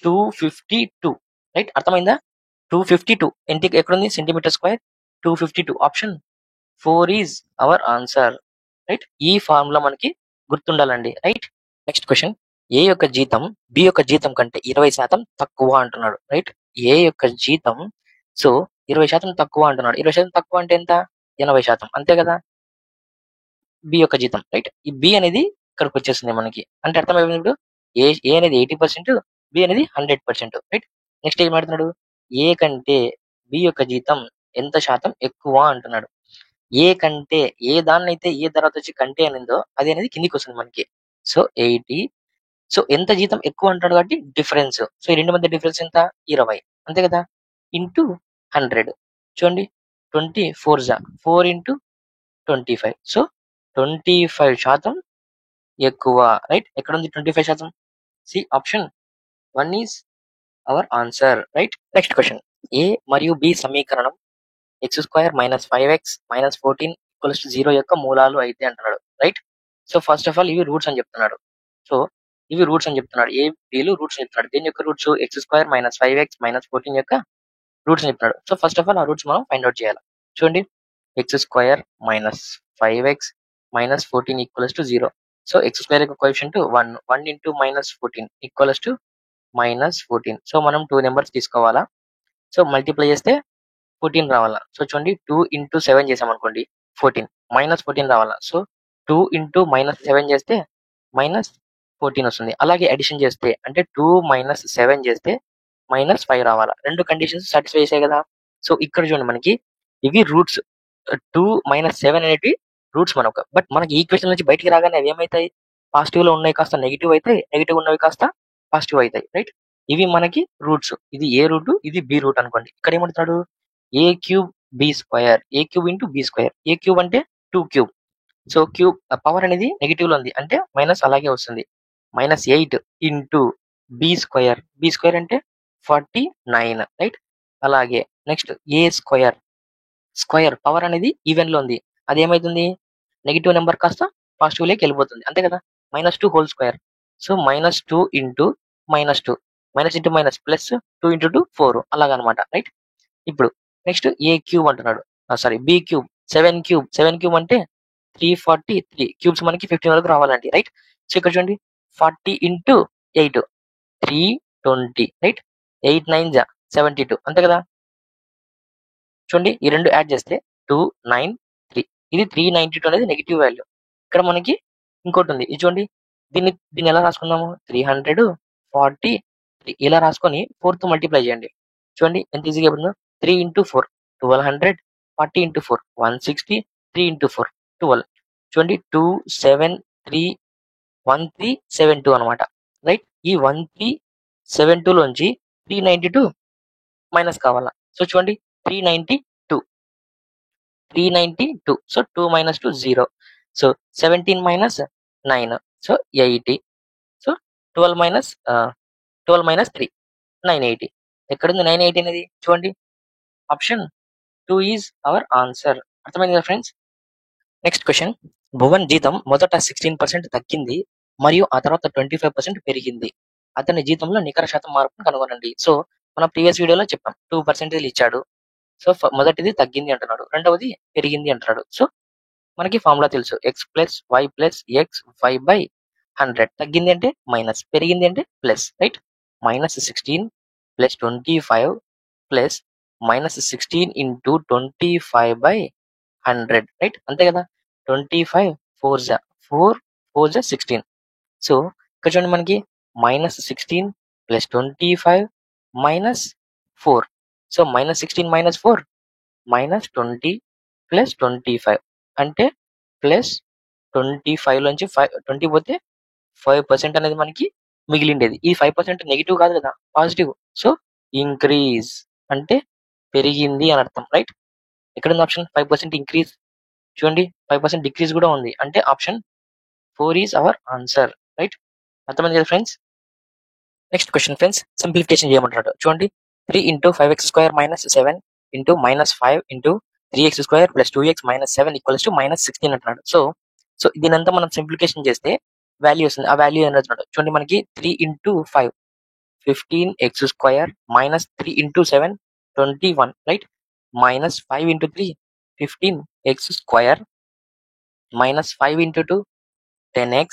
252. రైట్, అర్థమైందా? 252 ఇంటికి ఎక్కడుంది? Centimetre square. 252. Option 4 is our answer. Right, ఈ ఫార్ములా మనకి గుర్తుండాలండి. Right, next question. ఏ యొక్క జీతం బి యొక్క జీతం కంటే 20% తక్కువ అంటున్నాడు. రైట్, ఏ యొక్క జీతం సో 20% తక్కువ అంటున్నాడు. 20% తక్కువ అంటే ఎంత? 80%. అంతే కదా. బి యొక్క జీతం. రైట్, ఈ బి అనేది ఇక్కడికి వచ్చేసింది మనకి. అంటే అర్థమైంది ఇప్పుడు. ఏ అనేది 80%, బి అనేది 100%. రైట్, నెక్స్ట్ ఏం మాట్లాడుతున్నాడు? ఏ కంటే బి యొక్క జీతం ఎంత శాతం ఎక్కువ అంటున్నాడు. ఏ కంటే ఏ దాన్నైతే ఏ తర్వాత వచ్చి కంటే అనిందో అది అనేది కిందికి వస్తుంది మనకి. సో 80. సో ఎంత జీతం ఎక్కువ అంటాడు కాబట్టి డిఫరెన్స్. సో ఈ రెండు మధ్య డిఫరెన్స్ ఎంత? 20. అంతే కదా. ఇంటూ 100. చూడండి 24 4 ఇంటూ 25. సో 25% ఎక్కువ. రైట్, ఎక్కడ ఉంది 25%? C option 1 is our answer. Right, next question. A మరియు బి సమీకరణం x² - 5x - 14 = 0 యొక్క మూలాలు అయితే అంటున్నాడు. Right, so first of all ఇవి రూట్స్ అని చెప్తున్నాడు. సో ఇవి రూట్స్ అని చెప్తున్నాడు. ఏ బిలు రూట్స్ అని చెప్తున్నాడు. దీని యొక్క రూట్స్ x² - 5x - 14 యొక్క రూట్స్ అని చెప్తున్నాడు. సో ఫస్ట్ ఆఫ్ ఆల్ ఆ రూట్స్ మనం ఫైండ్ అవుట్ చేయాలి. చూడండి x² - 5x - 14 = 0. సో x² యొక్క కోఎఫిషియంట్ 1. 1 ఇంటూ -14 = -14. సో మనం 2 నెంబర్స్ తీసుకోవాలా. సో మల్టిప్లై చేస్తే 14 రావాలా. సో చూడండి 2 ఇంటూ 7 చేసాం అనుకోండి 14 -14 రావాలా. సో 2 ఇంటూ -7 చేస్తే -14 వస్తుంది. అలాగే అడిషన్ చేస్తే అంటే 2 - 7 చేస్తే -5 రావాలా. రెండు కండిషన్స్ సాటిస్ఫై చేసాయి కదా. సో ఇక్కడ చూడండి మనకి ఇవి రూట్స్. 2 - 7 అనేటివి రూట్స్ మనకు. బట్ మనకి ఈక్వేషన్ నుంచి బయటికి రాగానే అవి ఏమైతాయి? పాజిటివ్ లో ఉన్నాయి కాస్త నెగిటివ్ అవుతాయి, నెగిటివ్ ఉన్నవి కాస్త పాజిటివ్ అవుతాయి. రైట్, ఇవి మనకి రూట్స్. ఇది ఏ రూట్, ఇది బి రూట్ అనుకోండి. ఇక్కడ ఏమంటున్నాడు? a³ b² a³ into b². a³ అంటే 2³. సో క్యూబ్ పవర్ అనేది నెగిటివ్ లో ఉంది అంటే మైనస్ అలాగే వస్తుంది. -8 ఇంటూ b² అంటే 49. రైట్, అలాగే నెక్స్ట్ స్క్వేర్ పవర్ అనేది ఈవెన్ లో ఉంది. అది ఏమైతుంది? నెగిటివ్ నెంబర్ కాస్త పాజిటివ్ లోకి వెళ్ళిపోతుంది. అంతే కదా. -2 whole square. So -2 into -2 minus into minus plus 2 into 2 4 అలాగనమాట. రైట్, ఇప్పుడు నెక్స్ట్ a³ అంటున్నాడు. సారీ b³ 7³ అంటే 343 క్యూబ్స్ మనకి 15 వరకు రావాలండి. రైట్, సో ఇక్కడ చూడండి 40 ఇంటూ 8 320. రైట్, 8 9 72 అంతే కదా. చూడండి ఈ రెండు యాడ్ చేస్తే 293. ఇది 392 అనేది నెగిటివ్ వాల్యూ. ఇక్కడ మనకి ఇంకోటి ఉంది. ఇది చూడండి. దీన్ని ఎలా రాసుకుందాము? 340 ఇలా రాసుకొని 4తో మల్టిప్లై చేయండి. చూడండి ఎంత ఈజీగా అయిపోతుందో. 3 into 4 1200, 40 into 4 160, 3 into 4 12. చూడండి 2731372 అనమాట. రైట్. ఈ 1372 లోంచి 392 మైనస్ కావాలా. సో చూడండి 392. So 2 minus 2 0. So 17 minus 9. So 80. So 12 minus 3 980. ఎక్కడుంది 980 అనేది? చూడండి ఆప్షన్ 2 ఈజ్ అవర్ ఆన్సర్. అర్థమైంది కదా ఫ్రెండ్స్? Next question. భువన్ జీతం మొదట 16% తగ్గింది మరియు ఆ తర్వాత 25% పెరిగింది. అతని జీతంలో నికర శాతం మార్పును కనుగొనండి. సో మన ప్రీవియస్ వీడియోలో చెప్పాం 2% ఇచ్చాడు. సో మొదటిది తగ్గింది అంటున్నాడు, రెండవది పెరిగింది అంటున్నాడు. సో మనకి ఫార్ములా తెలుసు, X plus Y plus X Y by 100. తగ్గింది అంటే మైనస్, పెరిగింది అంటే plus. Right. -16 plus 25 plus -16 into 25 by 100. Right. అంతే కదా. 25 4 4 16. సో ఇక్కడ చూడండి మనకి -16 plus 25 minus 4. So -16 minus 4 -20 plus 25 అంటే ప్లస్ 25 నుంచి 20 పోతే 5% అనేది మనకి మిగిలిండేది. ఈ 5% నెగిటివ్ కాదు కదా, పాజిటివ్. సో ఇంక్రీజ్ అంటే పెరిగింది అని అర్థం. రైట్. ఎక్కడ ఉంది ఆప్షన్? 5% ఇంక్రీజ్. చూడండి 5% డిక్రీజ్ కూడా ఉంది. అంటే option 4 is our answer. Right. అర్థమైంది కదా friends? Next question friends, simplification చేయమంటాడు. చూడండి 3 into 5x² minus 7 into -5 into 3x² plus 2x minus 7 equals to -16 అంటున్నాడు. సో దీనంతా మనం సింప్లిఫికేషన్ చేస్తే వాల్యూ వస్తుంది. ఆ వాల్యూ ఏంటో చూడండి మనకి 3 into 5 15x² minus 3 into 7 21. Right. minus 5 into 3 15x² minus 5 into 2 10x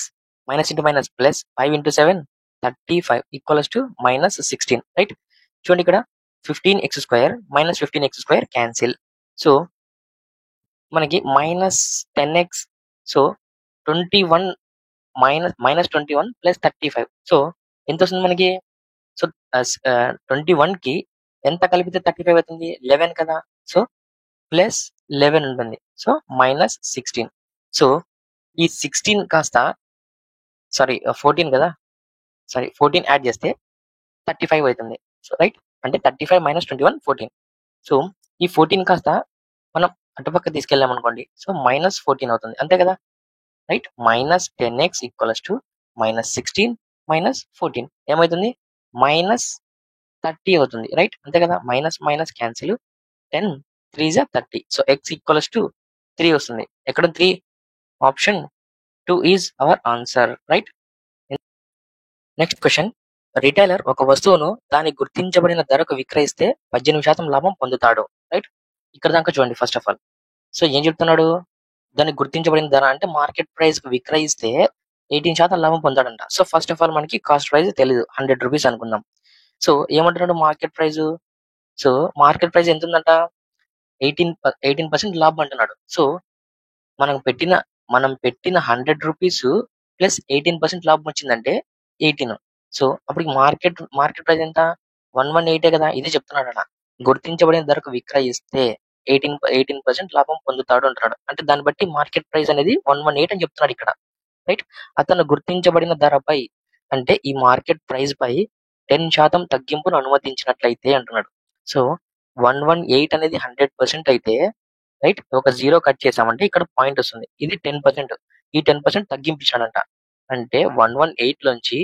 minus into minus plus 5 into 7 35 equals to -16. Right. చూడండి ఇక్కడ 15x² minus 15x² cancel. So మనకి -10x. So 21 -21 plus 35. సో ఎంత వస్తుంది మనకి? సో 21 కి ఎంత కలిపితే 35 అవుతుంది? 11 కదా. సో ప్లస్ 11 ఉంటుంది. సో -16. సో ఈ 16 కాస్త 14 కదా, 14 యాడ్ చేస్తే 35 అవుతుంది. So right. అంటే 35 - 21 14. సో ఈ 14 కాస్త మనం అటుపక్క తీసుకెళ్ళాం అనుకోండి. సో -14 అవుతుంది. అంతే కదా. రైట్. -10x ఈక్వల్స్ టు -16 - 14 ఏమవుతుంది? -30 అవుతుంది. రైట్. అంతే కదా. Minus cancel. 10 3 is 30. So x equals to 3 వస్తుంది. ఎక్కడ 3? Option 2 is our answer. Right. Next question. Retailer ఒక వస్తువును దాని గుర్తించబడిన ధరకు విక్రయిస్తే 18% లాభం పొందుతాడు. రైట్. ఇక్కడ దాకా చూడండి ఫస్ట్ ఆఫ్ ఆల్. సో ఏం చెప్తున్నాడు? దానికి గుర్తించబడిన ధర అంటే మార్కెట్ ప్రైస్ కు విక్రయిస్తే 18% లాభం పొందాడంట. సో ఫస్ట్ ఆఫ్ ఆల్ మనకి కాస్ట్ ప్రైస్ తెలియదు, 100 రూపీస్ అనుకుందాం. సో ఏమంటున్నాడు market price? So market price ఎంత ఉందంట? 18% లాభం అంటున్నాడు. సో మనం పెట్టిన 100 రూపీస్ ప్లస్ 18% లాభం వచ్చిందంటే 18. సో అప్పుడు మార్కెట్ ప్రైస్ ఎంత? 118 కదా. ఇదే చెప్తున్నాడు అన్న. గుర్తించబడిన ధరకు విక్రయిస్తే 18% లాభం పొందుతాడు అంటున్నాడు. అంటే దాన్ని బట్టి మార్కెట్ ప్రైస్ అనేది 118 అని చెప్తున్నాడు ఇక్కడ. రైట్. అతను గుర్తించబడిన ధరపై అంటే ఈ మార్కెట్ ప్రైస్ పై 10% తగ్గింపును అనుమతించినట్లయితే అంటున్నాడు. సో 118 అనేది 100% అయితే రైట్, ఒక 0 కట్ చేసామంటే ఇక్కడ పాయింట్ వస్తుంది. ఇది 10%. ఈ 10% తగ్గింపు ఇచ్చాడంట. అంటే 118 లోంచి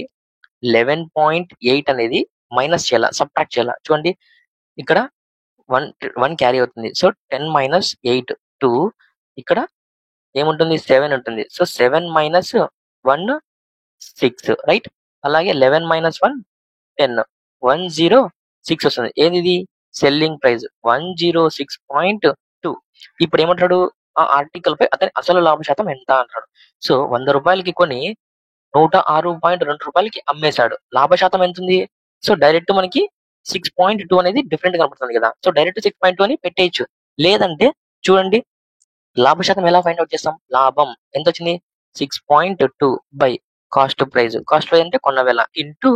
11.8 అనేది మైనస్ చేయాల, సబ్ట్రాక్ట్ చేయాల. చూడండి ఇక్కడ 1 క్యారీ అవుతుంది. సో 10 - 8 2. ఇక్కడ ఏముంటుంది? 7 ఉంటుంది. సో 7 - 1 6. రైట్. అలాగే 11 - 1 10. 106 వస్తుంది. ఏది ఇది? Selling price 106.2. ఇప్పుడు ఏమంటాడు? ఆ ఆర్టికల్ పై అతని అసలు లాభ శాతం ఎంత అంటాడు. సో 100 రూపాయలకి కొని 106.2 రూపాయలకి అమ్మేశాడు. లాభ శాతం ఎంత ఉంది? సో డైరెక్ట్ మనకి 6.2 అనేది డిఫరెంట్ కనపడుతుంది కదా. సో డైరెక్ట్ 6.2 అని పెట్టేయచ్చు. లేదంటే చూడండి లాభ శాతం ఎలా ఫైండ్ అవుట్ చేస్తాం? లాభం ఎంత వచ్చింది? 6.2 by cost price. Cost price అంటే కొన్న వేల ఇంటూ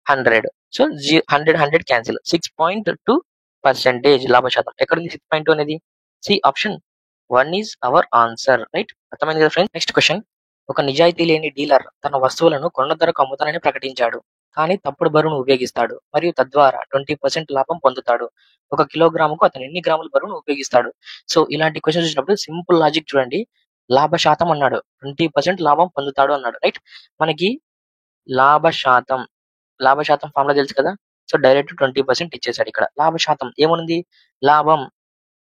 100. So 100 cancel. 6.2% లాభ శాతం. ఎక్కడుంది 6.2 అనేది? C option 1 is our answer. Right, అర్థమైంది కదా ఫ్రెండ్స్. Next question. ఒక నిజాయితీ లేని డీలర్ తన వస్తువులను కొన్న ధరకు అమ్ముతానని ప్రకటించాడు, కానీ తప్పుడు బరువును ఉపయోగిస్తాడు మరియు తద్వారా 20% లాభం పొందుతాడు. 1 కిలోగ్రాముకు అతను ఎన్ని గ్రాముల బరువును ఉపయోగిస్తాడు? సో ఇలాంటి క్వశ్చన్స్ వచ్చినప్పుడు సింపుల్ లాజిక్ చూడండి. లాభ శాతం అన్నాడు, 20% లాభం పొందుతాడు అన్నాడు. రైట్, మనకి లాభ శాతం లాభ శాతం ఫార్ములా తెలుసు కదా. సో డైరెక్ట్ 20% ఇచ్చేసాడు. ఇక్కడ లాభ శాతం ఏముంది? లాభం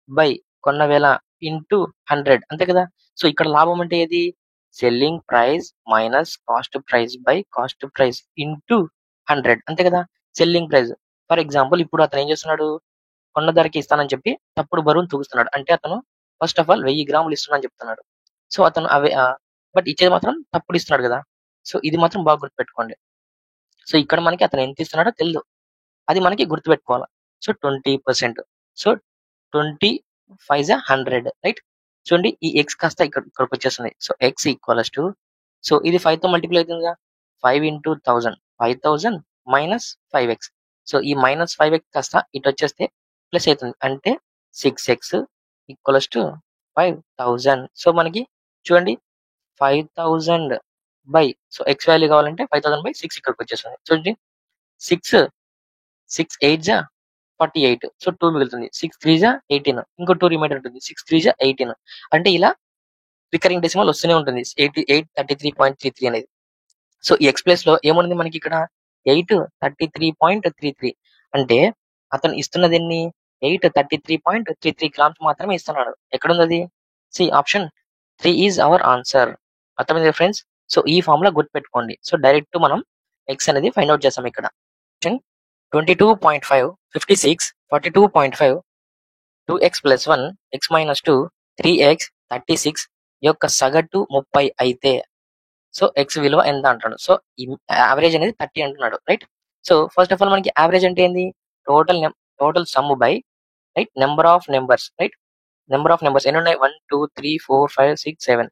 బై కొన్న వేల ఇంటూ 100 అంతే కదా. సో ఇక్కడ లాభం అంటే ఏది? Selling price minus cost price by cost price into 100 అంతే కదా. సెల్లింగ్ ప్రైస్ ఫర్ ఎగ్జాంపుల్ ఇప్పుడు అతను ఏం చేస్తున్నాడు? కొన్న ధరకి ఇస్తానని చెప్పి తప్పుడు బరువును తూగుస్తున్నాడు. అంటే అతను ఫస్ట్ ఆఫ్ ఆల్ 1000 గ్రాములు ఇస్తున్నాను చెప్తున్నాడు. సో అతను అవి బట్ ఇచ్చేది మాత్రం తప్పుడు ఇస్తున్నాడు కదా. సో ఇది మాత్రం బాగా గుర్తుపెట్టుకోండి. సో ఇక్కడ మనకి అతను ఎంత ఇస్తున్నాడో తెలియదు, అది మనకి గుర్తుపెట్టుకోవాలి. సో 20%. సో 25 100. రైట్, చూడండి ఈ ఎక్స్ కాస్త ఇక్కడికి వచ్చేస్తుంది. So X equals to, so ఇది 5 తో మల్టిప్లై అవుతుంది కదా. 5 ఇంటూ 1000, 5000 మైనస్ 5x. సో ఈ మైనస్ 5x కాస్త ఇటు వచ్చేస్తే ప్లస్ అవుతుంది, అంటే 6x ఈక్వల్స్ టు 5000. సో మనకి చూడండి 5000 బై, సో ఎక్స్ వాల్యూ కావాలంటే 5000 బై 6 ఇక్కడికి వచ్చేస్తుంది. చూడండి 6 8 48. సో 2 మిగులుతుంది. 6 3 18, ఇంకో 2 రిమైండర్ ఉంటుంది. 6 3 18. అంటే ఇలా రికరింగ్ డెసిమల్ వస్తూనే ఉంటుంది 833.33 అనేది. సో ఈ ఎక్స్ ప్లేస్ లో ఏముంది మనకి ఇక్కడ? 833.33. అంటే అతను ఇస్తున్నది ఎన్ని? 833.33 గ్రామ్స్ మాత్రమే ఇస్తున్నాడు. ఎక్కడుంది అది? C option 3 is our answer. అర్థమైంది ఫ్రెండ్స్. సో ఈ ఫార్ములా గుర్తుపెట్టుకోండి. సో డైరెక్ట్ మనం ఎక్స్ అనేది ఫైండ్ అవుట్ చేస్తాం ఇక్కడ. 22.5, 56, 42.5, 2x plus 1, x minus 2, 3x, 36 యొక్క సగటు 30 అయితే సో ఎక్స్ విలువ ఎంత అంటాడు? సో యావరేజ్ అనేది 30 అంటున్నాడు. Right, so first of all మనకి యావరేజ్ అంటే ఏంది? Total sum by right number of numbers. Right, number of numbers ఎన్ని ఉన్నాయి? 1 2 3 4 5 6 7.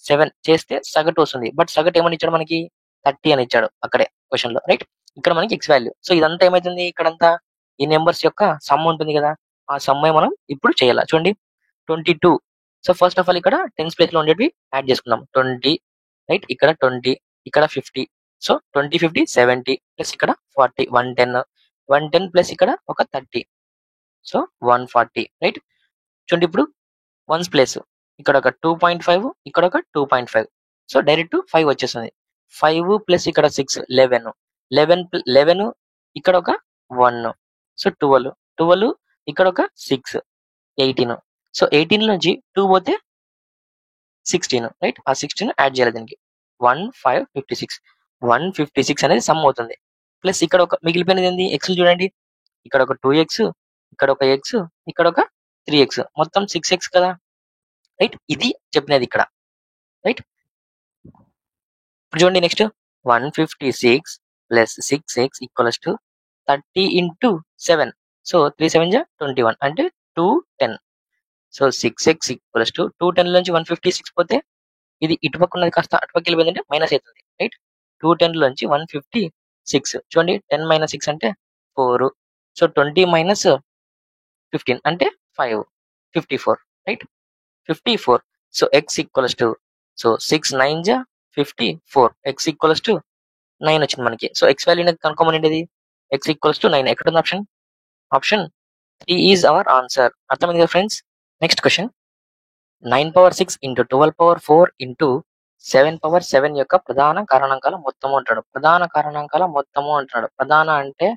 7 చేస్తే సగటు వస్తుంది. బట్ సగటు ఏమని ఇచ్చాడు మనకి? 30 అని ఇచ్చాడు అక్కడే క్వశ్చన్ లో. రైట్, ఇక్కడ మనకి ఎక్స్ వాల్యూ. సో ఇదంతా ఏమైతుంది? ఇక్కడంతా ఈ నెంబర్స్ యొక్క సమ్ ఉంటుంది కదా, ఆ సమ్ మనం ఇప్పుడు చేయాలి. చూడండి 22. సో ఫస్ట్ ఆఫ్ ఆల్ ఇక్కడ టెన్స్ ప్లేస్ లో ఉండేవి యాడ్ చేసుకుందాం. 20, రైట్, ఇక్కడ 20, ఇక్కడ 50. సో 20 50 70 ప్లస్ ఇక్కడ 40 110 ప్లస్ ఇక్కడ ఒక 30. సో 140. రైట్, చూడండి ఇప్పుడు వన్స్ ప్లేస్ ఇక్కడ ఒక 2.5, ఇక్కడ ఒక 2.5. సో డైరెక్ట్ 5 వచ్చేస్తుంది. 5 ప్లస్ ఇక్కడ 6 11, 11 ఇక్కడ ఒక 1. సో 12 ఇక్కడ ఒక 6 18. సో 18 నుంచి 2 పోతే 16. రైట్, ఆ 16 యాడ్ చేయాలి దీనికి. 1556. 156 అనేది సమ్ అవుతుంది. ప్లస్ ఇక్కడ ఒక మిగిలిపోయినది ఏంది? ఎక్స్ చూడండి, ఇక్కడ ఒక 2x, ఇక్కడ ఒక x, ఇక్కడ ఒక 3x, మొత్తం 6x కదా. రైట్, ఇది చెప్పినది ఇక్కడ. రైట్, ఇప్పుడు చూడండి next 156 plus 6x equals to 30 into 7. So 3 7 21 అంటే 210. సో 6x ఈక్వల్స్ టు 210 నుంచి 156 పోతే ఇది ఇటుపక్క ఉన్నది కాస్త అటుపక్క వెళ్ళిపోయిందంటే మైనస్ అవుతుంది. రైట్, 210 నుంచి 156. చూడండి 10 మైనస్ 6 అంటే 4. సో 20 మైనస్ 15 అంటే 5, 54. Right, 54. So X equals to, so 6 9 54. X equals to 9 వచ్చింది మనకి. సో ఎక్స్ వాల్యూ అనేది కనుక్కోమనేది. ఎక్స్ ఈక్వల్స్ టు 9 ఎక్కడ ఉంది? Option 3 is our answer. అర్థమైంది కదా friends. Next question. 9 6 into 12 4 into 7 యొక్క ప్రధాన కారణాంకాల మొత్తము అంటాడు. ప్రధాన కారణాంకాల మొత్తము అంటున్నాడు. ప్రధాన అంటే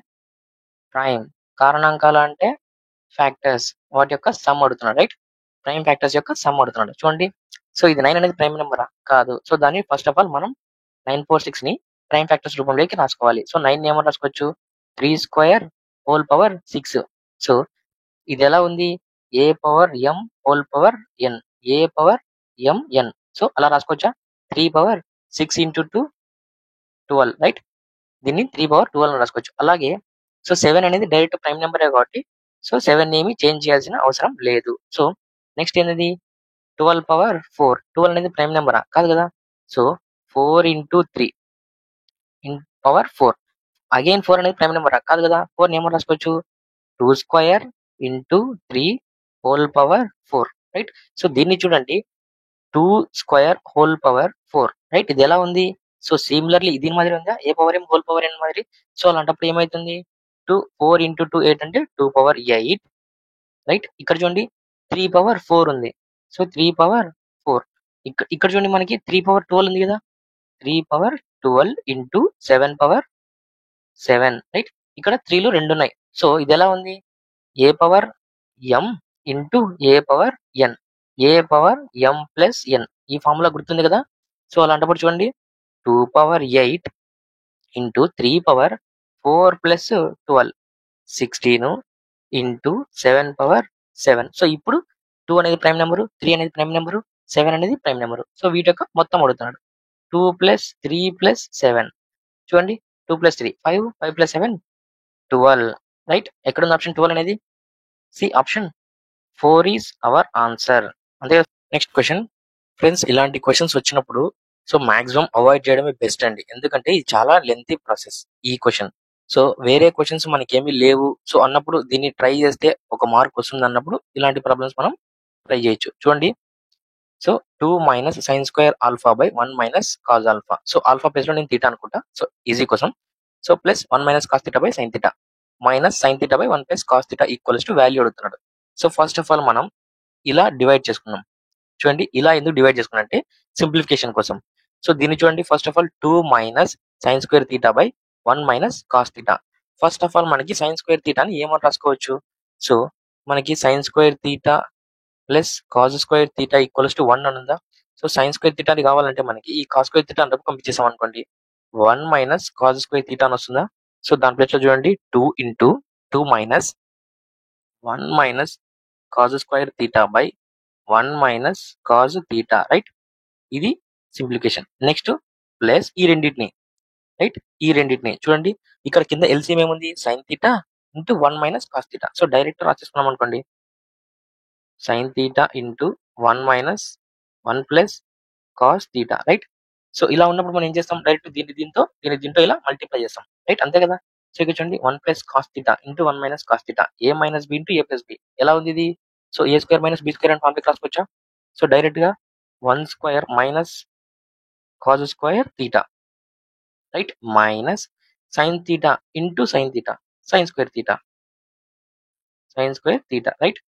ప్రైమ్, కారణాంకాల అంటే ఫ్యాక్టర్స్, వాటి యొక్క సమ్ అడుగుతున్నాడు. రైట్, ప్రైమ్ ఫ్యాక్టర్స్ యొక్క సమ్ అడుగుతున్నాడు. చూడండి, సో ఇది 9 అనేది ప్రైమ్ నెంబరా? కాదు. సో దాన్ని ఫస్ట్ ఆఫ్ ఆల్ మనం 946 ని ప్రైమ్ ఫ్యాక్టర్స్ రూపంలోకి రాసుకోవాలి. సో 9 ఏమని రాసుకోవచ్చు? 3 స్క్వేర్ హోల్ పవర్ 6. సో ఇది ఎలా ఉంది? ఏ పవర్ ఎం హోల్ పవర్ ఎన్, ఏ పవర్ ఎం ఎన్. సో అలా రాసుకోవచ్చా? 3 పవర్ 6 ఇంటూ 2 12. రైట్, దీన్ని 3 పవర్ 12 రాసుకోవచ్చు. అలాగే సో 7 అనేది డైరెక్ట్ ప్రైమ్ నెంబరే కాబట్టి సో 7 ఏమి చేంజ్ చేయాల్సిన అవసరం లేదు. సో నెక్స్ట్ ఏంటది? 12 పవర్ 4. 12 అనేది ప్రైమ్ నెంబరా? కాదు కదా. So 4 into 3 power 4. అగైన్ 4 అనేది ప్రైమ్ నెంబరా? కాదు కదా. 4 ఏమని రాసుకోవచ్చు? 2 square into 3 whole power 4, right. So దీన్ని చూడండి, 2 స్క్వేర్ హోల్ పవర్ 4, రైట్. ఇది ఎలా ఉంది? సో సిమిలర్లీ దీని మాదిరి ఉందా? ఏ పవర్ ఏం హోల్ పవర్ ఎన్ మాదిరి. సో అలాంటప్పుడు ఏమైతుంది? 4 ఇంటూ 2 8 అంటే 2 పవర్ 8, రైట్. ఇక్కడ చూడండి 3 పవర్ 4 ఉంది. So 3 power 4. ఇక్కడ చూడండి మనకి 3 పవర్ 12 ఉంది కదా. 3 పవర్ 12 ఇంటూ 7 పవర్ 7, రైట్. ఇక్కడ 3లు 2 ఉన్నాయి. సో ఇది ఎలా ఉంది? ఏ పవర్ ఎం ఇంటూ ఏ పవర్ ఎన్. ఏ పవర్ ఎం ప్లస్ ఎన్. ఈ ఫార్ములా గుర్తుంది కదా. సో అలాంటప్పుడు చూడండి 2 power 8 into 3 power 4 plus 12 16 into 7 power 7. So ఇప్పుడు 2 అనేది ప్రైమ్ నెంబరు, 3 అనేది ప్రైమ్ నెంబరు, 7 అనేది ప్రైమ్ నెంబరు. సో వీటి యొక్క మొత్తం అడుగుతున్నాడు. 2 ప్లస్ 3 ప్లస్ 7. చూడండి 2 ప్లస్ 3 5, 5 ప్లస్ 7 12, రైట్. ఎక్కడుంది ఆప్షన్ 12 అనేది? C option 4 is our answer. అంతే. Next question. ఫ్రెండ్స్, ఇలాంటి క్వశ్చన్స్ వచ్చినప్పుడు సో మాక్సిమం అవాయిడ్ చేయడమే బెస్ట్ అండి. ఎందుకంటే ఇది చాలా లెంతీ ప్రాసెస్ ఈ క్వశ్చన్. సో వేరే క్వశ్చన్స్ మనకేమీ లేవు సో అన్నప్పుడు దీన్ని ట్రై చేస్తే ఒక మార్క్ వస్తుంది అన్నప్పుడు ఇలాంటి ప్రాబ్లమ్స్ మనం ట్రై చేయొచ్చు. చూడండి, so 2 minus sine square alpha by 1 minus cause alpha. So alpha place లో నేను తీటా అనుకుంటా, సో ఈజీ కోసం. So plus 1 minus cos theta by sine theta minus sine theta by 1 plus cos theta equals to value అడుగుతున్నాడు. So first of all మనం ఇలా divide చేసుకున్నాం. చూడండి, ఇలా ఎందుకు డివైడ్ చేసుకున్నా అంటే సింప్లిఫికేషన్ కోసం. సో దీన్ని చూడండి, first of all 2 minus sign square theta by 1 minus cos theta. First of all మనకి సైన్ స్క్వేర్ తీటాని ఏమని రాసుకోవచ్చు? సో మనకి sign square theta plus cos square theta equals to 1 అని ఉందా. సో సైన్ స్క్వేర్ తీటా కావాలంటే మనకి ఈ కాస్ స్క్వేర్ తీటా అంటే పంపించేసాం అనుకోండి, 1 మైనస్ కాస్ స్క్వేర్ తీటా అని వస్తుందా. సో దాని ప్లేస్ లో చూడండి 2 into 2 minus 1 minus cos square theta by 1 minus cause theta, right. ఇది సింప్లికేషన్. నెక్స్ట్ ప్లస్ ఈ రెండింటిని, రైట్. ఈ రెండింటిని చూడండి, ఇక్కడ కింద ఎల్సిఎం ఏముంది? Sine theta into 1 minus cos theta. So direct రాసేసుకున్నాం అనుకోండి, sine theta into 1 minus 1 plus cos theta, right. So ఇలా ఉన్నప్పుడు మనం ఏం చేస్తాం? డైరెక్ట్ దీంతో ఇలా మల్టిప్లై చేస్తాం, రైట్. అంతే కదా. సో ఇక్కడ చూడండి 1 plus cos theta into 1 minus cos theta, A minus B into A plus B. ఎలా ఉంది ఇది? So A square minus B square అని ఫార్ములా రాసుకోవచ్చా? సో డైరెక్ట్ గా 1 square minus cos square theta, right, minus sine theta into sine theta sine square theta right.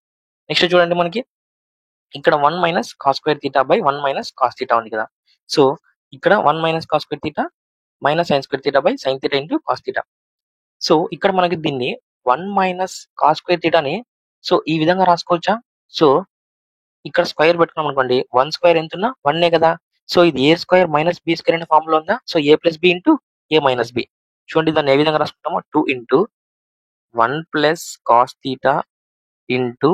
Next చూడండి, మనకి ఇక్కడ 1 minus cos square theta by 1 minus cos theta ఉంది కదా. So ఇక్కడ 1 minus cos square theta minus sign square theta by sine theta into cos theta. So ఇక్కడ మనకి దీన్ని 1 minus cos square తీటాని so ఈ విధంగా రాసుకోవచ్చా? సో ఇక్కడ స్క్వేర్ పెట్టుకున్నాం అనుకోండి, 1 స్క్వేర్ ఎంత ఉన్నా 1 కదా. సో ఇది ఏ స్క్వేర్ మైనస్ బి స్క్వేర్ అనే ఫార్ములా ఉందా. సో ఏ ప్లస్ బి ఇంటూ ఏ మైనస్ బి. చూడండి, దాన్ని ఏ విధంగా రాసుకుంటామో 2 into 1 plus cos theta into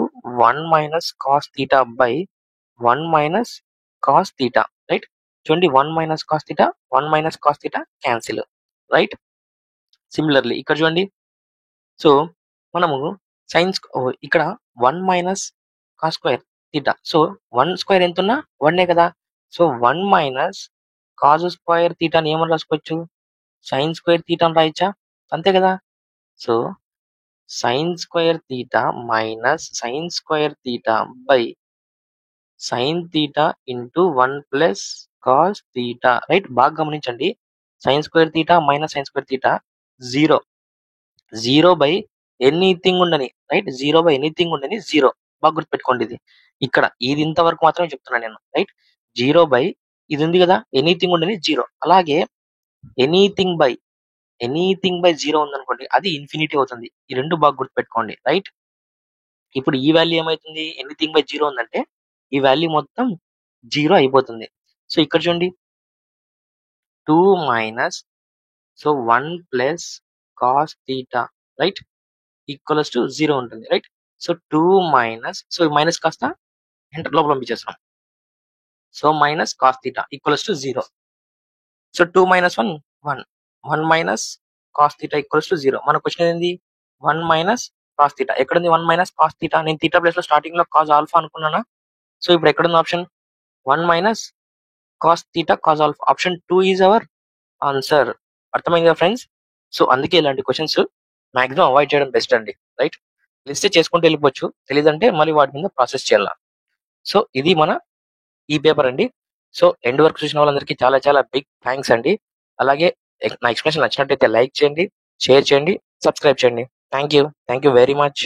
1 minus cos theta by 1 minus cos theta, right. చూడండి 1 minus cos theta 1 minus cos theta cancel, right. Similarly ఇక్కడ చూడండి, so మనము science ఇక్కడ 1 minus cos square theta. So 1 square ఎంత ఉన్నా 1 కదా. సో 1 మైనస్ కాస్ స్క్వేర్ తీటాని ఏమని రాసుకోవచ్చు? సైన్ స్క్వేర్ తీటా అని రాయచ్చా? అంతే కదా. So sign square theta minus sign square theta by sine theta into 1 plus cos theta, right. బాగా గమనించండి, sign square theta minus sign square theta 0. 0 by anything ఉండని, right. 0 by anything ఉండని 0. బాగా గుర్తుపెట్టుకోండి, ఇది ఇక్కడ ఇది ఇంతవరకు మాత్రమే చెప్తున్నాను నేను, రైట్. 0 బై ఇది ఉంది కదా, ఎనీథింగ్ ఉండని 0. అలాగే ఎనీథింగ్ బై 0 ఉందనుకోండి, అది ఇన్ఫినిటీ అవుతుంది. ఈ రెండు బాగా గుర్తుపెట్టుకోండి, రైట్. ఇప్పుడు ఈ వాల్యూ ఏమైతుంది? ఎనీథింగ్ బై 0 ఉందంటే ఈ వాల్యూ మొత్తం 0 అయిపోతుంది. సో ఇక్కడ చూడండి 2 minus so 1 plus cos theta, right, equals to 0 ఉంటుంది, right. So 2 minus so minus కాస్త ఎంటర్ లోపల పంపించేస్తాం. So minus cos theta equals to 0. So 2 minus 1 1 1 minus cos theta equals to 0. మన క్వశ్చన్ ఏంది? 1 మైనస్ కాస్ తీటా. ఎక్కడుంది 1 minus cos theta? నేను theta place లో starting లో కాస్ ఆల్ఫా అనుకున్నానా. సో ఇప్పుడు ఎక్కడుంది option 1 minus cos theta cos alpha. Option 2 is our answer. అర్థమైంది కదా ఫ్రెండ్స్? సో అందుకే ఇలాంటి క్వశ్చన్స్ మాక్సిమం అవాయిడ్ చేయడం బెస్ట్ అండి. రైట్? తెలిస్తే చేసుకుంటూ వెళ్ళిపోవచ్చు, తెలియదంటే మళ్ళీ వాటి మీద ప్రాసెస్ చేయాల. సో ఇది మన ఈ పేపర్ అండి. సో ఎండ్ వరకు చూసిన వాళ్ళందరికీ చాలా చాలా బిగ్ థ్యాంక్స్ అండి. అలాగే నా ఎక్స్ప్లెనేషన్ నచ్చినట్టయితే లైక్ చేయండి, షేర్ చేయండి, సబ్స్క్రైబ్ చేయండి. Thank you very much.